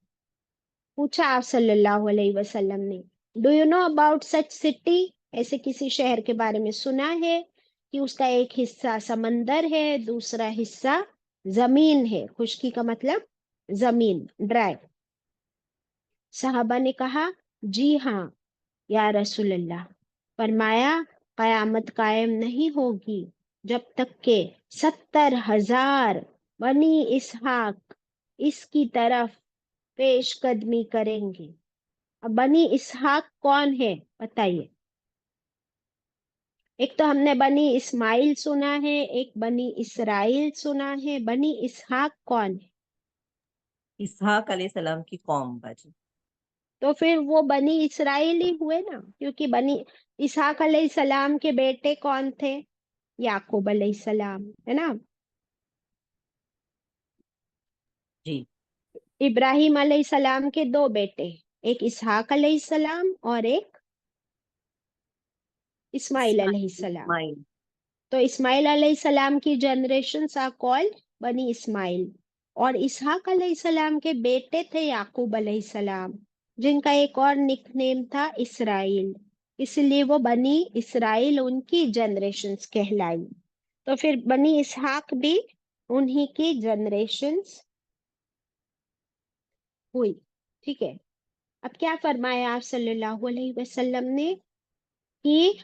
Speaker 1: पूछा आप सल्लल्लाहु अलैहि वसल्लम ने, do you know about such city? ऐसे किसी शहर के बारे में सुना है कि उसका एक हिस्सा समंदर है, दूसरा हिस्सा जमीन है? खुश्की का मतलब जमीन, ड्राई। साहबा ने कहा, जी हाँ या रसूल अल्लाह। फरमाया, कयामत कायम नहीं होगी जब तक के 70,000 बनी इसहाक इसकी तरफ पेश कदमी करेंगे। अब बनी इसहाक कौन है बताइए? एक तो हमने बनी इस्माइल सुना है, एक बनी इसराइल सुना है, बनी इसहाक कौन है?
Speaker 3: इसहाक अलैहिस्सलाम की कौम बाजी।
Speaker 1: तो फिर वो बनी इसराइल ही हुए ना, क्योंकि बनी इसहाक अलैहिस्सलाम के बेटे कौन थे? याकूब अलैहिस्सलाम, है ना?
Speaker 3: जी।
Speaker 1: इब्राहिम अलैहिस्सलाम के दो बेटे, एक इसहाक अलैहिस्सलाम और एक इस्माइल अलैहिस्सलाम।
Speaker 3: इस्माइल।
Speaker 1: तो इस्माइल अलैहिस्सलाम की जनरेशन आर कॉल्ड बनी इस्माइल, और इसहाक अलैहिस्सलाम के बेटे थे याकूब अलैहिस्सलाम, जिनका एक और निकनेम था इसराइल, इसलिए वो बनी इसराइल उनकी जनरेशंस कहलाई। तो फिर बनी इसहाक भी उन्हीं की जनरेशंस हुई। ठीक है, अब क्या फरमाया आप सल्लल्लाहु अलैहि वसल्लम ने कि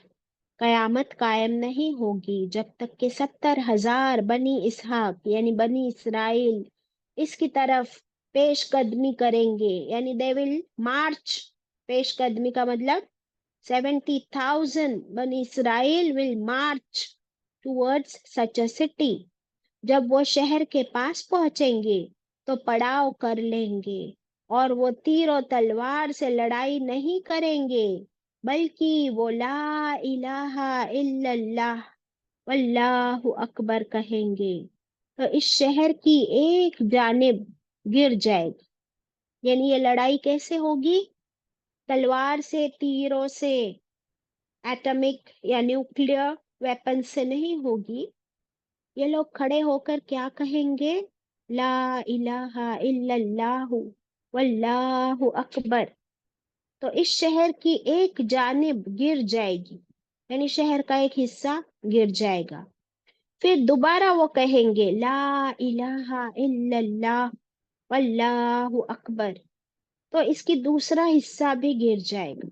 Speaker 1: कयामत कायम नहीं होगी जब तक के 70,000 बनी इसहाक यानी बनी इसराइल इसकी तरफ पेश कदमी करेंगे, यानी दे विल मार्च। पेश कदमी का मतलब 70,000 बनी Israel will March towards such a city, جب وہ شہر کے پاس پہنچیں گے تو پڑاؤ کر لیں گے، اور وہ تیر و تلوار سے لڑائی نہیں کریں گے، بلکہ وہ لا الہ الا اللہ واللہ اکبر کہیں گے، تو اس شہر کی ایک جانب گر جائے گی۔ یعنی یہ لڑائی کیسے ہوگی؟ تلوار سے، تیروں سے، ایٹمک یا نیوکلیر ویپن سے نہیں ہوگی۔ یہ لوگ کھڑے ہو کر کیا کہیں گے؟ لا الہ الا اللہ واللہ اکبر۔ تو اس شہر کی ایک جانب گر جائے گی، یعنی شہر کا ایک حصہ گر جائے گا۔ پھر دوبارہ وہ کہیں گے لا الہ الا اللہ واللہ اکبر، تو اس کی دوسرا حصہ بھی گر جائے گا۔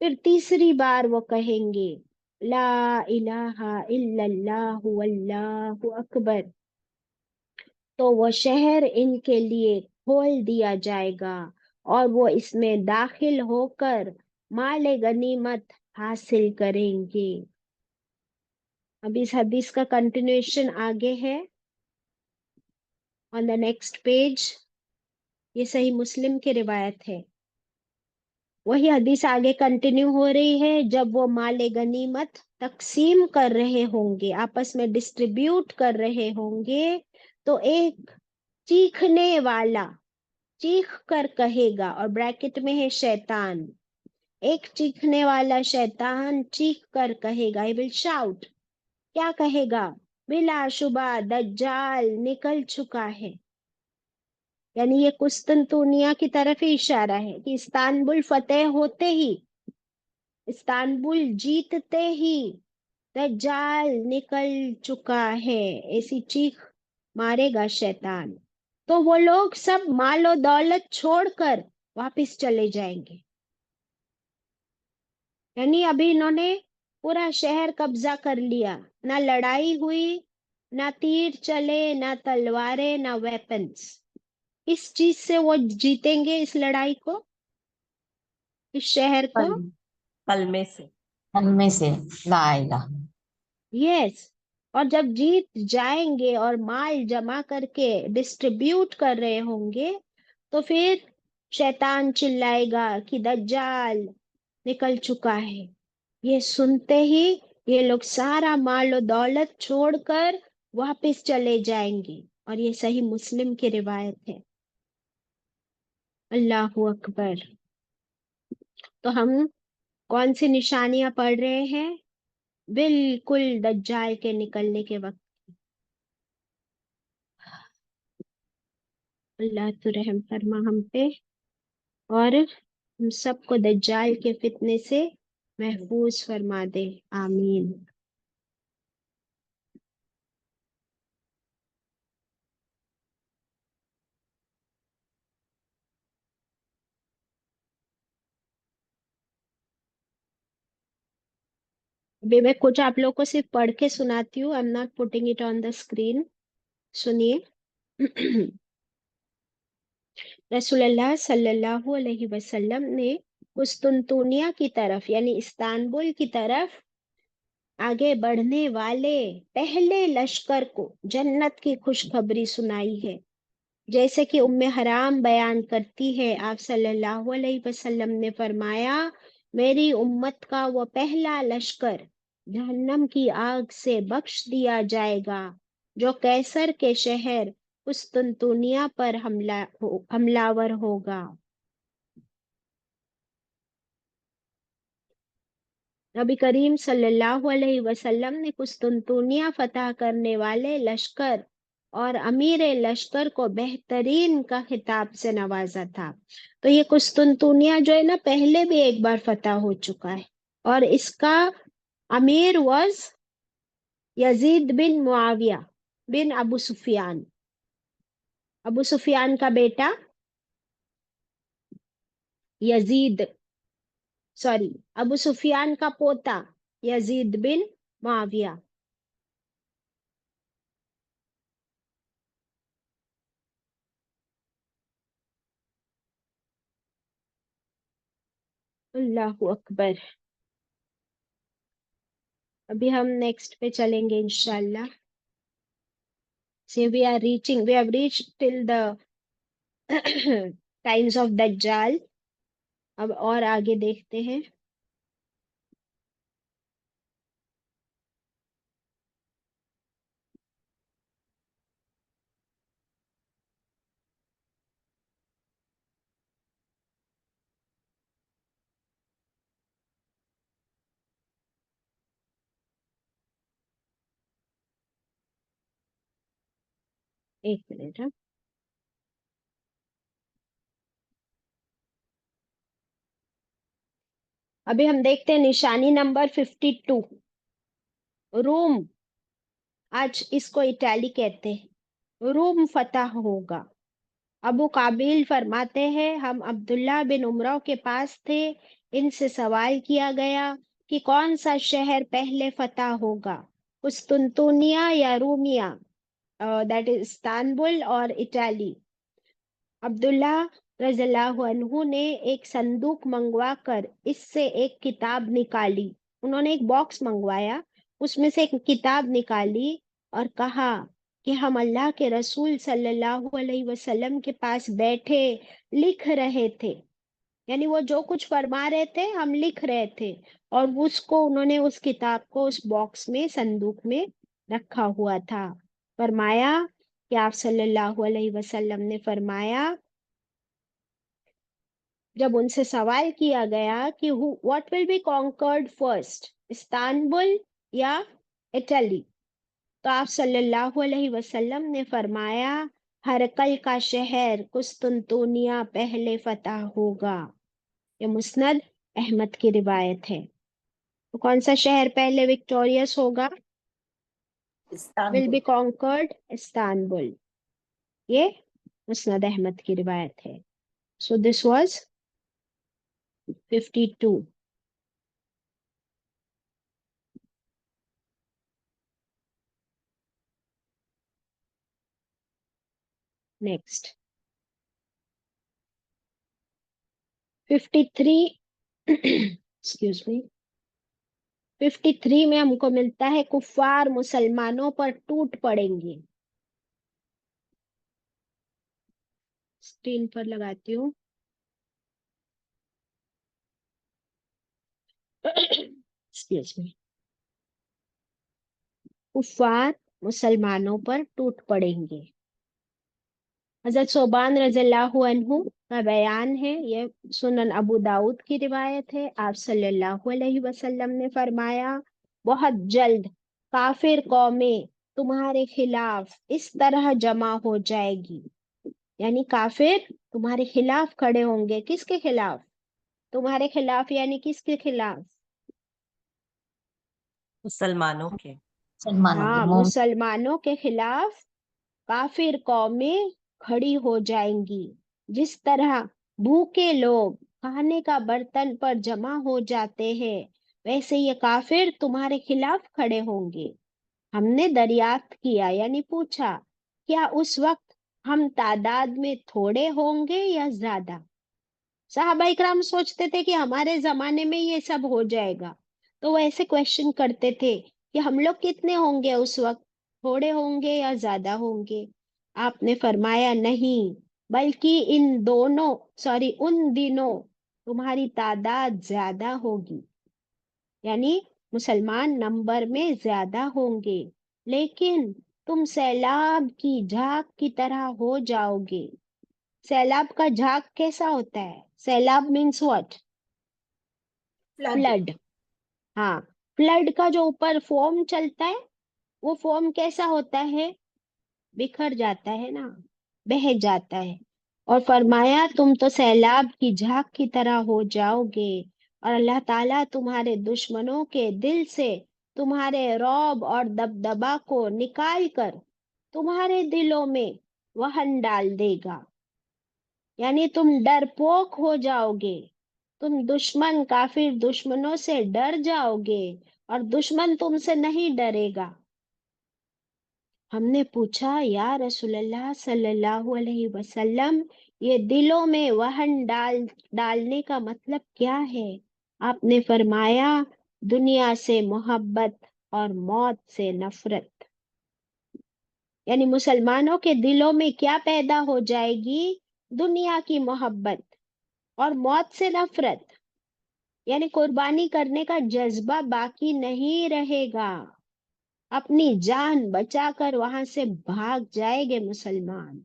Speaker 1: پھر تیسری بار وہ کہیں گے لا الہ الا اللہ واللہ اکبر، تو وہ شہر ان کے لیے کھول دیا جائے گا اور وہ اس میں داخل ہو کر مال غنیمت حاصل کریں گے۔ اب اس حدیث کا کنٹینیوشن آگے ہے آن دا نیکسٹ پیج۔ یہ صحیح مسلم کی روایت ہے۔ وہی حدیث آگے کنٹینیو ہو رہی ہے۔ جب وہ مال غنیمت تقسیم کر رہے ہوں گے، آپس میں ڈسٹریبیوٹ کر رہے ہوں گے، تو ایک چیخنے والا چیخ کر کہے گا، اور بریکٹ میں ہے شیطان، ایک چیخنے والا شیطان چیخ کر کہے گا، he will shout، کیا کہے گا؟ بلا شبہ دجال نکل چکا ہے۔ یعنی یہ قسطنطنیہ کی طرف ہی اشارہ ہے کہ استانبول فتح ہوتے ہی، استانبول جیتتے ہی دجال نکل چکا ہے، ایسی چیخ مارے گا شیطان۔ تو وہ لوگ سب مال و دولت چھوڑ کر واپس چلے جائیں گے۔ یعنی ابھی انہوں نے پورا شہر قبضہ کر لیا، نہ لڑائی ہوئی، نہ تیر چلے، نہ تلواریں، نہ ویپنز۔ اس چیز سے وہ جیتیں گے اس لڑائی کو، اس شہر کو۔
Speaker 3: کلمے سے۔
Speaker 4: ان میں سے لا الہ۔
Speaker 1: یس، اور جب جیت جائیں گے اور مال جمع کر کے ڈسٹریبیوٹ کر رہے ہوں گے، تو پھر شیطان چلائے گا کہ دجال نکل چکا ہے۔ یہ سنتے ہی یہ لوگ سارا مال و دولت چھوڑ کر واپس چلے جائیں گے، اور یہ صحیح مسلم کی روایت ہے۔ اللہ اکبر۔ تو ہم کون سی نشانیاں پڑھ رہے ہیں؟ بالکل دجال کے نکلنے کے وقت۔ اللہ تو رحم فرما ہم پہ، اور ہم سب کو دجال کے فتنے سے محفوظ فرما دے، آمین۔ ابھی میں کچھ آپ لوگوں کو صرف پڑھ کے سناتی ہوں، I'm not putting it on the screen۔ سنیے۔ رسول اللہ صلی اللہ علیہ وسلم نے قسطنطنیہ کی طرف یعنی استانبول کی طرف آگے بڑھنے والے پہلے لشکر کو جنت کی خوشخبری سنائی ہے۔ جیسے کہ ام حرام بیان کرتی ہے، آپ صلی اللہ علیہ وسلم نے فرمایا، میری امت کا وہ پہلا لشکر جہنم کی آگ سے بخش دیا جائے گا جو کیسر کے شہر قسطنطنیہ پر حملہ ور ہوگا۔ نبی کریم صلی اللہ علیہ وسلم نے قسطنطنیہ فتح کرنے والے لشکر اور امیر لشکر کو بہترین کا خطاب سے نوازا تھا۔ تو یہ قسطنطنیہ جو ہے نا، پہلے بھی ایک بار فتح ہو چکا ہے، اور اس کا امیر واز یزید بن معاویہ بن ابو سفیان، ابو سفیان کا بیٹا یزید، سوری، ابو سفیان کا پوتا یزید بن معاویہ۔ اللہ اکبر۔ ابھی ہم نیکسٹ پہ چلیں گے انشاءاللہ۔ See, we have reached till the times of Dajjal. अब और आगे देखते हैं. एक मिनट. हाँ, अभी हम देखते हैं निशानी नंबर 52. रूम, आज इसको इटाली कहते हैं. रूम फतह होगा. अबू काबिल फरमाते हैं, हम अब्दुल्ला बिन उमरा के पास थे. इनसे सवाल किया गया कि कौन सा शहर पहले फतह होगा, कुस्तुनतुनिया या रूमिया, दैट इज इस्तांबुल और इटाली. अब्दुल्ला रज़ियल्लाहु अन्हु ने एक संदूक मंगवा कर इससे एक किताब निकाली. उन्होंने एक बॉक्स मंगवाया, उसमें से एक किताब निकाली और कहा कि हम अल्लाह के रसूल सल्लल्लाहु अलैहि वसल्लम के पास बैठे लिख रहे थे. यानी वो जो कुछ फरमा रहे थे हम लिख रहे थे, और उसको उन्होंने उस किताब को उस बॉक्स में संदूक में रखा हुआ था. फरमाया कि आप सल्लल्लाहु अलैहि वसल्लम ने फरमाया, जब उनसे सवाल किया गया कि what will be conquered first, Istanbul या इटली, तो आप सल्लल्लाहु अलैहि वसल्लम ने फरमाया, हरकल का शहर कुस्तुनतुनिया पहले फतह होगा. ये मुस्नद अहमद की रिवायत है. तो कौन सा शहर पहले विक्टोरियस होगा? Will be
Speaker 2: Istanbul.
Speaker 1: Conquered Istanbul. ये मुस्नद अहमद की रिवायत है. So this was 52. Next 53. Excuse me. 53 में हमको मिलता है कुफार मुसलमानों पर टूट पड़ेंगे. स्क्रीन पर लगाती हूँ. Excuse me. कुफार मुसलमानों पर टूट पड़ेंगे. हजरत सोबान रज़ियल्लाहु अन्हु का बयान है, ये सुनन अबू दाऊद की रिवायत है. आप सल्लल्लाहु अलैहि वसल्लम ने फरमाया, बहुत जल्द काफिर कौमें तुम्हारे खिलाफ इस तरह जमा हो जाएगी. यानी काफिर तुम्हारे खिलाफ खड़े होंगे. किसके खिलाफ? तुम्हारे खिलाफ यानी किसके खिलाफ?
Speaker 3: मुसलमानों के.
Speaker 4: मुसलमानों के
Speaker 1: हाँ,
Speaker 4: मोम
Speaker 1: मुसलमानों के खिलाफ काफिर कौमें खड़ी हो जाएंगी. जिस तरह भूखे लोग खाने का बर्तन पर जमा हो जाते हैं, वैसे ये काफिर तुम्हारे खिलाफ खड़े होंगे. हमने दरियाफ्त किया यानी पूछा, क्या उस वक्त हम तादाद में थोड़े होंगे या ज्यादा? साहबा इकराम सोचते थे कि हमारे जमाने में ये सब हो जाएगा, तो वो ऐसे क्वेश्चन करते थे कि हम लोग कितने होंगे उस वक्त, थोड़े होंगे या ज्यादा होंगे? आपने फरमाया, नहीं, बल्कि उन दिनों तुम्हारी तादाद ज्यादा होगी. यानी मुसलमान नंबर में ज्यादा होंगे, लेकिन तुम सैलाब की झाग की तरह हो जाओगे. सैलाब का झाग कैसा होता है? सैलाब मीन्स व्हाट?
Speaker 2: फ्लड.
Speaker 1: फ्लड. हाँ, फ्लड का जो ऊपर फोम चलता है, वो फोम कैसा होता है? बिखर जाता है ना, बह जाता है. और फरमाया, तुम तो सैलाब की झाग की तरह हो जाओगे, और अल्लाह ताला तुम्हारे दुश्मनों के दिल से तुम्हारे रौब और दबदबा को निकाल कर तुम्हारे दिलों में वहन डाल देगा. यानी तुम डरपोक हो जाओगे. तुम काफिर दुश्मनों से डर जाओगे, और दुश्मन तुमसे नहीं डरेगा. हमने पूछा, या रसूलल्लाह सल्लल्लाहु अलैहि वसल्लम, ये दिलों में वहन डालने का मतलब क्या है? आपने फरमाया, दुनिया से मोहब्बत और मौत से नफरत. یعنی مسلمانوں کے دلوں میں کیا پیدا ہو جائے گی؟ دنیا کی محبت اور موت سے نفرت، یعنی قربانی کرنے کا جذبہ باقی نہیں رہے گا. اپنی جان بچا کر وہاں سے بھاگ جائے گے مسلمان.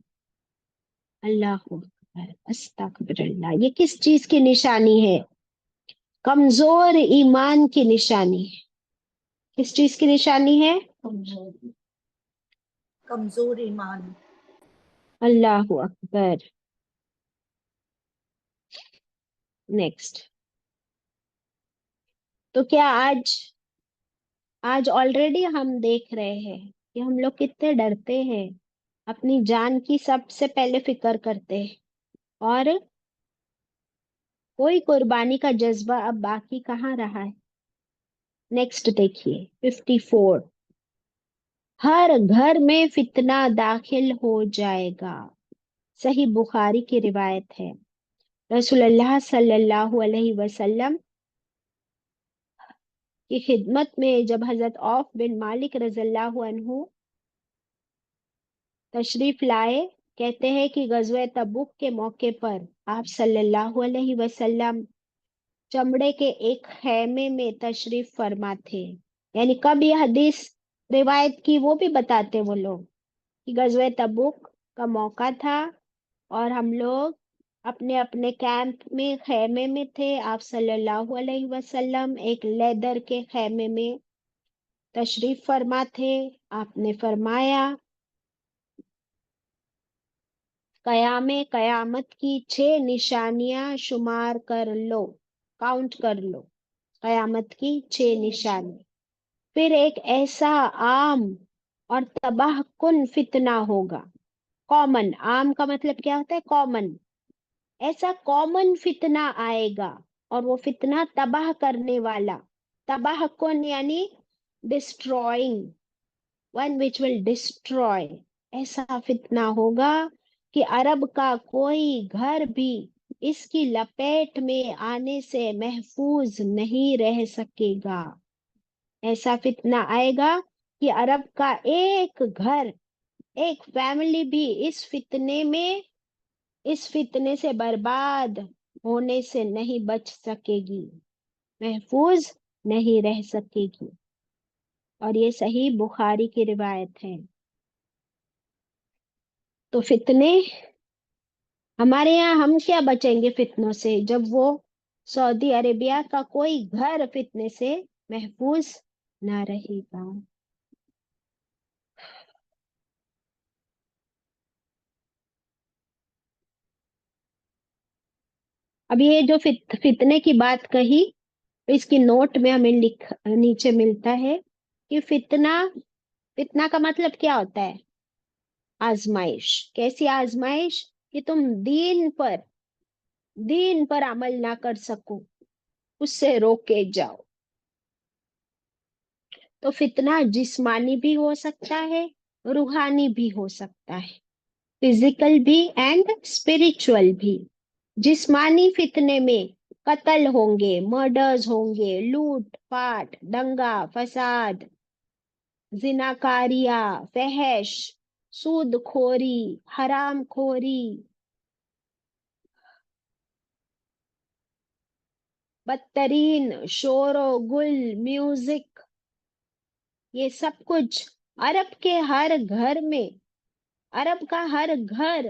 Speaker 1: اللہ اکبر، استغفر اللہ. یہ کس چیز کی نشانی ہے؟ کمزور ایمان کی نشانی ہے. کس چیز کی نشانی ہے؟
Speaker 2: کمزور ایمان.
Speaker 1: اللہ اکبر. نیکسٹ. تو کیا آج آلریڈی ہم دیکھ رہے ہیں کہ ہم لوگ کتنے ڈرتے ہیں، اپنی جان کی سب سے پہلے فکر کرتے ہیں، اور کوئی قربانی کا جذبہ اب باقی کہاں رہا ہے. نیکسٹ دیکھیے 54. ہر گھر میں فتنہ داخل ہو جائے گا. صحیح بخاری کی روایت ہے. رسول اللہ صلی اللہ علیہ وسلم کی خدمت میں جب حضرت عوف بن مالک رضی اللہ عنہ تشریف لائے، کہتے ہیں کہ غزوہ تبوک کے موقع پر آپ صلی اللہ علیہ وسلم چمڑے کے ایک خیمے میں تشریف فرما تھے. یعنی کب یہ حدیث روایت کی وہ بھی بتاتے وہ لوگ کہ غزوہ تبوک کا موقع تھا اور ہم لوگ اپنے اپنے کیمپ میں خیمے میں تھے. آپ صلی اللہ علیہ وسلم ایک لیدر کے خیمے میں تشریف فرما تھے. آپ نے فرمایا قیامت کی 6 نشانیاں شمار کر لو، کاؤنٹ کر لو. قیامت کی 6 نشانی. پھر ایک ایسا عام اور تباہ کن فتنہ ہوگا. کامن، عام کا مطلب کیا ہوتا ہے؟ کامن. ایسا کامن فتنہ آئے گا اور وہ فتنہ تباہ کرنے والا. تباہ کن یعنی destroying, one which will destroy. ایسا فتنہ ہوگا کہ عرب کا کوئی گھر بھی اس کی لپیٹ میں آنے سے محفوظ نہیں رہ سکے گا. ایسا فتنہ آئے گا کہ عرب کا ایک گھر، ایک فیملی بھی اس فتنے سے برباد ہونے سے نہیں بچ سکے گی، محفوظ نہیں رہ سکے گی. اور یہ صحیح بخاری کی روایت ہے. تو فتنے ہمارے یہاں، ہم کیا بچیں گے فتنوں سے جب وہ سعودی عربیہ کا کوئی گھر فتنے سے محفوظ نہ رہے گا. اب یہ جو فتنے کی بات کہی، اس کی نوٹ میں ہمیں نیچے ملتا ہے کہ فتنہ کا مطلب کیا ہوتا ہے؟ آزمائش. کیسی آزمائش؟ کہ تم دین پر عمل نہ کر سکو، اس سے روکے جاؤ. تو فتنہ جسمانی بھی ہو سکتا ہے، روحانی بھی ہو سکتا ہے، فزیکل بھی اینڈ اسپرچول بھی. جسمانی فتنے میں قتل ہوں گے، مرڈرز ہوں گے، لوٹ پاٹ، دنگا فساد، زناکاریاں، فحش، سود خوری، حرام خوری، بدترین شور و گل، میوزک. یہ سب کچھ عرب کے ہر گھر میں، عرب کا ہر گھر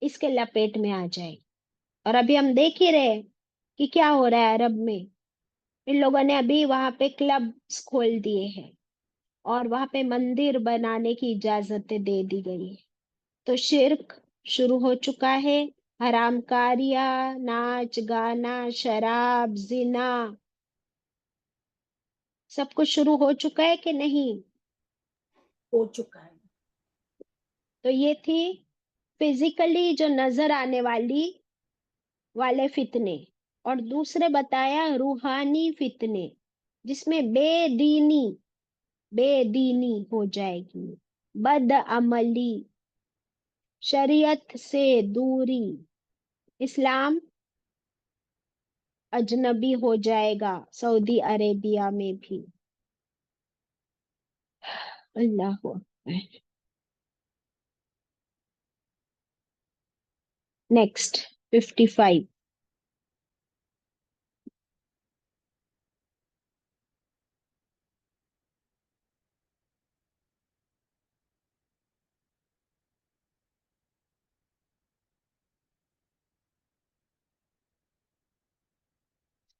Speaker 1: اس کے لپیٹ میں آ جائے. اور ابھی ہم دیکھ ہی رہے کہ کیا ہو رہا ہے عرب میں. ان لوگوں نے ابھی وہاں پہ کلبز کھول دیے ہیں اور وہاں پہ مندر بنانے کی اجازتیں دے دی گئی. تو شرک شروع ہو چکا ہے، حرام کاریاں، ناچ گانا، شراب، زنا، سب کچھ شروع ہو چکا ہے کہ نہیں؟
Speaker 2: ہو چکا ہے.
Speaker 1: تو یہ تھی فزیکلی جو نظر آنے والے فتنے. اور دوسرے بتایا روحانی فتنے، جس میں بے دینی ہو جائے گی، بد عملی، شریعت سے دوری، اسلام اجنبی ہو جائے گا سعودی عربیہ میں بھی. اللہ اکبر. نیکسٹ 55.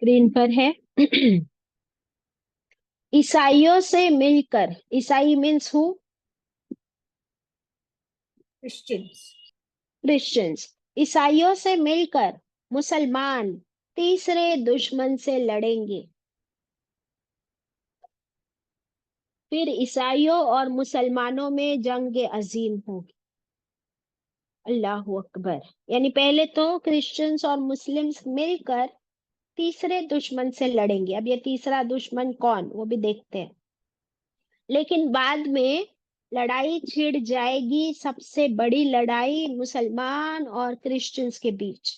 Speaker 1: اسکرین پر ہے. عیسائیوں سے مل کر، عیسائی مینس ہو؟
Speaker 2: Christians.
Speaker 1: کرسچنس. عیسائیوں سے مل کر مسلمان تیسرے دشمن سے لڑیں گے. پھر عیسائیوں اور مسلمانوں میں جنگ عظیم ہوگی. اللہ اکبر. یعنی پہلے تو کرسچنس اور مسلمس مل کر تیسرے دشمن سے لڑیں گے. اب یہ تیسرا دشمن کون، وہ بھی دیکھتے ہیں. لیکن بعد میں لڑائی چھڑ جائے گی، سب سے بڑی لڑائی مسلمان اور کرسچنس کے بیچ.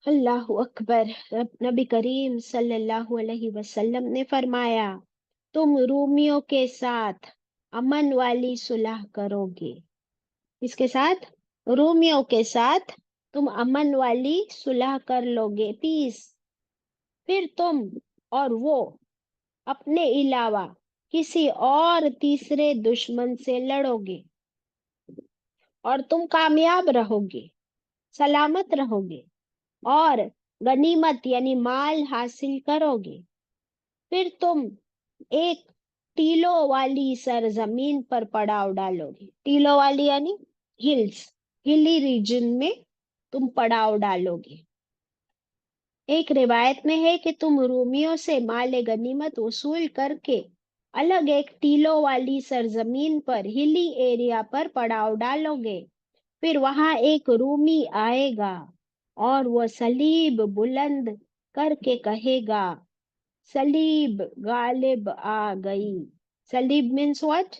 Speaker 1: اللہ اکبر. نبی کریم صلی اللہ علیہ وسلم نے فرمایا تم رومیوں کے ساتھ امن والی صلح کرو گے. اس کے ساتھ، رومیوں کے ساتھ تم امن والی صلح کر لو گے، پیس. پھر تم اور وہ اپنے علاوہ کسی اور تیسرے دشمن سے لڑو گے اور تم کامیاب رہو گے، سلامت رہو گے اور غنیمت یعنی مال حاصل کرو گے. پھر تم ایک ٹیلوں والی سرزمین پر پڑاؤ ڈالو گے. ٹیلوں والی یعنی ہلز، ہلی ریجن میں تم پڑاؤ ڈالو گے. ایک روایت میں ہے کہ تم رومیوں سے مال غنیمت وصول کر کے الگ ایک ٹیلوں والی سرزمین پر، ہلی ایریا پر پڑاؤ ڈالو گے. پھر وہاں ایک رومی آئے گا اور وہ صلیب بلند کر کے کہے گا صلیب غالب آ گئی. صلیب means what?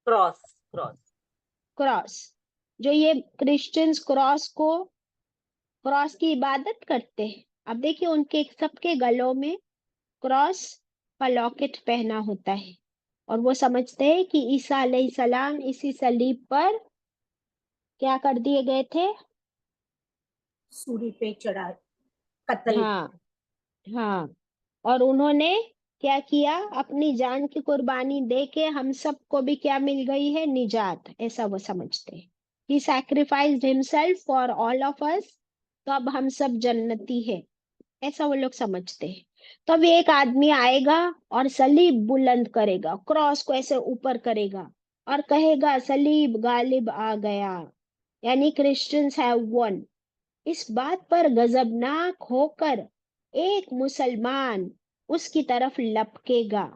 Speaker 3: Cross. Cross.
Speaker 1: Cross. جو یہ کرسچنز کراس کی عبادت کرتے ہیں. اب دیکھیے ان کے سب کے گلوں میں کراس کا لاکٹ پہنا ہوتا ہے، اور وہ سمجھتے ہیں کہ عیسیٰ علیہ السلام اسی صلیب پر کیا کر دیے گئے تھے؟
Speaker 2: سوری پہ چڑھا، قتل.
Speaker 1: ہاں ہاں. اور انہوں نے کیا کیا؟ اپنی جان کی قربانی دے کے ہم سب کو بھی کیا مل گئی ہے؟ نجات. ایسا وہ سمجھتے ہیں. He sacrificed himself for all of us. تو اب ہم سب جنتی ہے، ایسا وہ لوگ سمجھتے ہیں. تو اب ایک آدمی آئے گا اور صلیب بلند کرے گا، کراس کو ایسے اوپر کرے گا اور کہے گا صلیب غالب آ گیا، یعنی کرسچنز ہیو ون. اس بات پر غضبناک ہو کر ایک مسلمان اس کی طرف لپکے گا.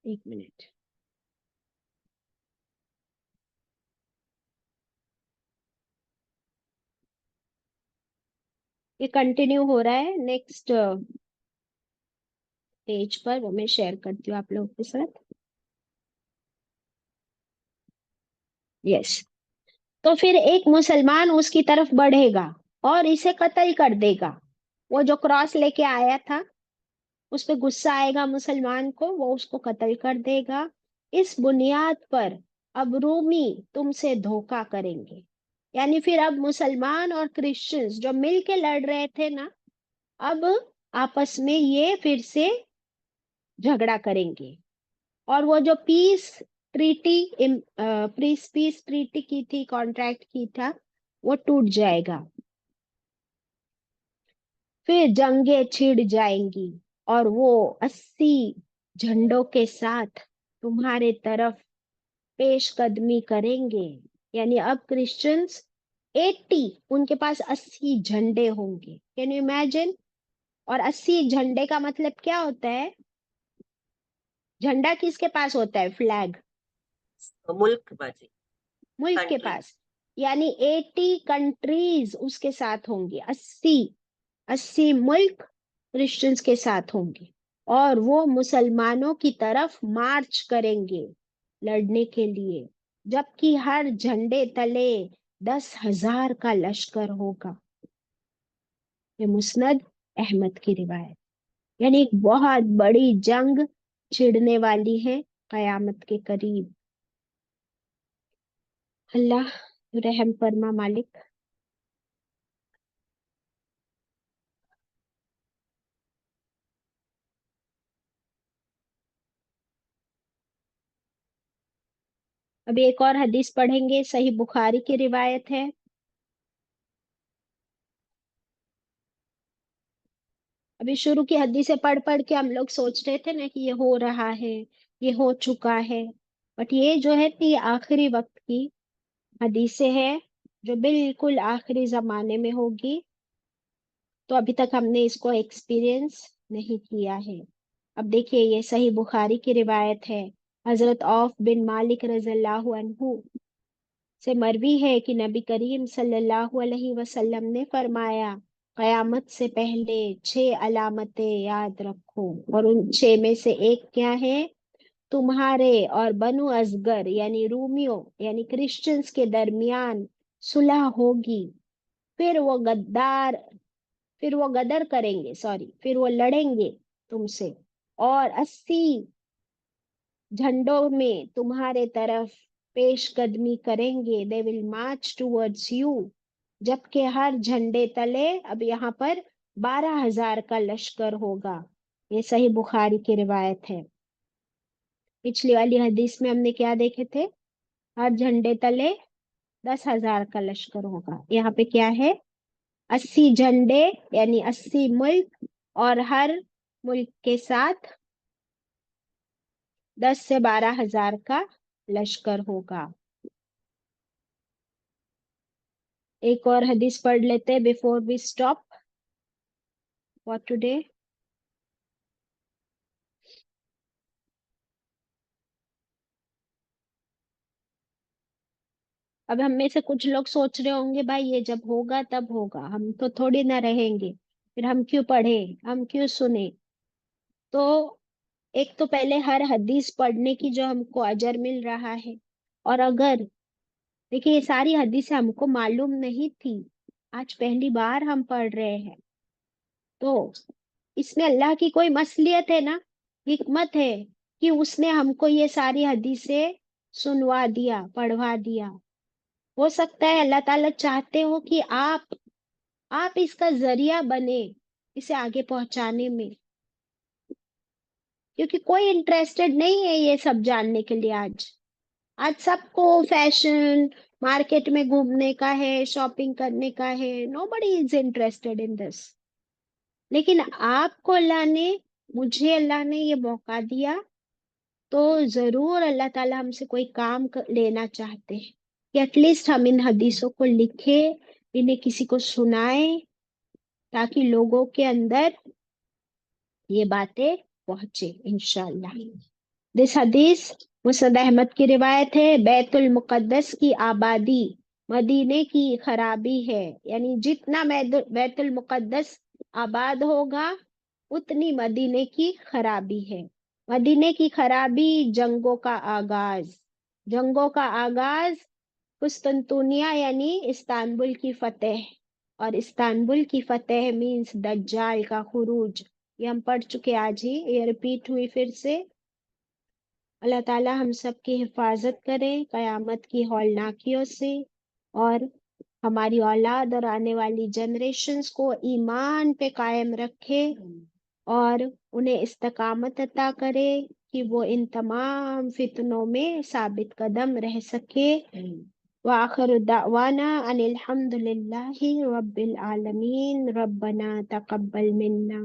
Speaker 1: ایک منٹ. یہ کنٹینیو ہو رہا ہے نیکسٹ پیج پر، وہ میں شیئر کرتی ہوں آپ لوگوں کے ساتھ. یس. تو پھر ایک مسلمان اس کی طرف بڑھے گا اور اسے قتل کر دے گا. وہ جو کراس لے کے آیا تھا اس پہ غصہ آئے گا مسلمان کو، وہ اس کو قتل کر دے گا. اس بنیاد پر اب رومی تم سے دھوکا کریں گے. یعنی پھر اب مسلمان اور کرسچنز جو مل کے لڑ رہے تھے نا، اب آپس میں یہ پھر سے جھگڑا کریں گے. اور وہ جو پیس ٹریٹی کی تھی، کانٹریکٹ کی تھا، وہ ٹوٹ جائے گا. پھر جنگیں چھڑ جائیں گی اور وہ 80 جھنڈوں کے ساتھ تمہارے طرف پیش قدمی کریں گے. یعنی اب کرسچنز 80، ان کے پاس 80 جھنڈے ہوں گے. Can you imagine? اور 80 جھنڈے کا مطلب کیا ہوتا ہے؟ جھنڈا کس کے پاس ہوتا ہے؟ فلیگ.
Speaker 3: ملک باجی.
Speaker 1: ملک کے پاس. یعنی 80 کنٹریز اس کے ساتھ ہوں گی. 80 ملک کرسچنز کے ساتھ ہوں گے اور وہ مسلمانوں کی طرف مارچ کریں گے لڑنے کے لیے، جبکہ ہر جھنڈے تلے 10,000 کا لشکر ہوگا. یہ مسند احمد کی روایت. یعنی ایک بہت بڑی جنگ چھڑنے والی ہے قیامت کے قریب. اللہ رحم فرما مالک. ابھی ایک اور حدیث پڑھیں گے، صحیح بخاری کی روایت ہے. ابھی شروع کی حدیثیں پڑھ پڑھ کے ہم لوگ سوچ رہے تھے نا کہ یہ ہو رہا ہے، یہ ہو چکا ہے، بٹ یہ جو ہے یہ آخری وقت کی حدیثیں ہیں جو بالکل آخری زمانے میں ہوگی. تو ابھی تک ہم نے اس کو ایکسپیرینس نہیں کیا ہے. اب دیکھیے یہ صحیح بخاری کی روایت ہے. حضرت عوف بن مالک رضی اللہ عنہ سے مروی ہے کہ نبی کریم صلی اللہ علیہ وسلم نے فرمایا، قیامت سے پہلے 6 علامتیں یاد رکھو، اور ان 6 میں سے ایک کیا ہے؟ تمہارے اور بنو ازگر یعنی رومیوں یعنی کرسچنز کے درمیان صلح ہوگی، پھر وہ غدر کریں گے، پھر وہ لڑیں گے تم سے، اور 80 جھنڈوں میں تمہارے طرف پیش قدمی کریں گے. they will march towards you، جبکہ ہر جھنڈے تلے اب یہاں پر 12,000 کا لشکر ہوگا. یہ صحیح بخاری کی روایت ہے. پچھلی والی حدیث میں ہم نے کیا دیکھے تھے؟ ہر جھنڈے تلے 10,000 کا لشکر ہوگا. یہاں پہ کیا ہے؟ 80 جھنڈے یعنی 80 ملک، اور ہر ملک کے ساتھ 10 سے 12,000 کا لشکر ہوگا. ایک اور حدیث پڑھ لیتے before we stop for today. اب ہم میں سے کچھ لوگ سوچ رہے ہوں گے بھائی یہ جب ہوگا تب ہوگا، ہم تو تھوڑی نہ رہیں گے، پھر ہم کیوں پڑھیں، ہم کیوں سنیں؟ تو ایک تو پہلے ہر حدیث پڑھنے کی جو ہم کو اجر مل رہا ہے، اور اگر دیکھیے یہ ساری حدیثیں ہم کو معلوم نہیں تھی، آج پہلی بار ہم پڑھ رہے ہیں، تو اس میں اللہ کی کوئی مصلحت ہے نا، حکمت ہے کہ اس نے ہم کو یہ ساری حدیثیں سنوا دیا، پڑھوا دیا. ہو سکتا ہے اللہ تعالیٰ چاہتے ہو کہ آپ اس کا ذریعہ بنے اسے آگے پہنچانے میں، کیونکہ کوئی انٹرسٹڈ نہیں ہے یہ سب جاننے کے لیے. آج سب کو فیشن مارکیٹ میں گھومنے کا ہے، شاپنگ کرنے کا ہے. nobody is interested in this. لیکن آپ کو مجھے اللہ نے یہ موقع دیا، تو ضرور اللہ تعالیٰ ہم سے کوئی کام لینا چاہتے ہیں کہ ایٹ لیسٹ ہم ان حدیثوں کو لکھیں، انہیں کسی کو سنائیں، تاکہ لوگوں کے اندر یہ باتیں پہنچے انشاءاللہ. دس حدیث مسند احمد کی روایت ہے. بیت المقدس کی آبادی مدینے کی خرابی ہے، یعنی جتنا بیت المقدس آباد ہوگا اتنی مدینے کی خرابی ہے. مدینے کی خرابی جنگوں کا آغاز قسطنطنیہ یعنی استنبول کی فتح، اور استنبول کی فتح مینس دجال کا خروج. یہ ہم پڑھ چکے آج ہی، یہ ریپیٹ ہوئی پھر سے. اللہ تعالیٰ ہم سب کی حفاظت کرے قیامت کی ہولناکیوں سے، اور ہماری اولاد اور آنے والی جنریشنز کو ایمان پہ قائم رکھے، اور انہیں استقامت عطا کرے کہ وہ ان تمام فتنوں میں ثابت قدم رہ سکے. وآخر دعوانا ان الحمد للہ رب العالمین. ربنا تقبل منا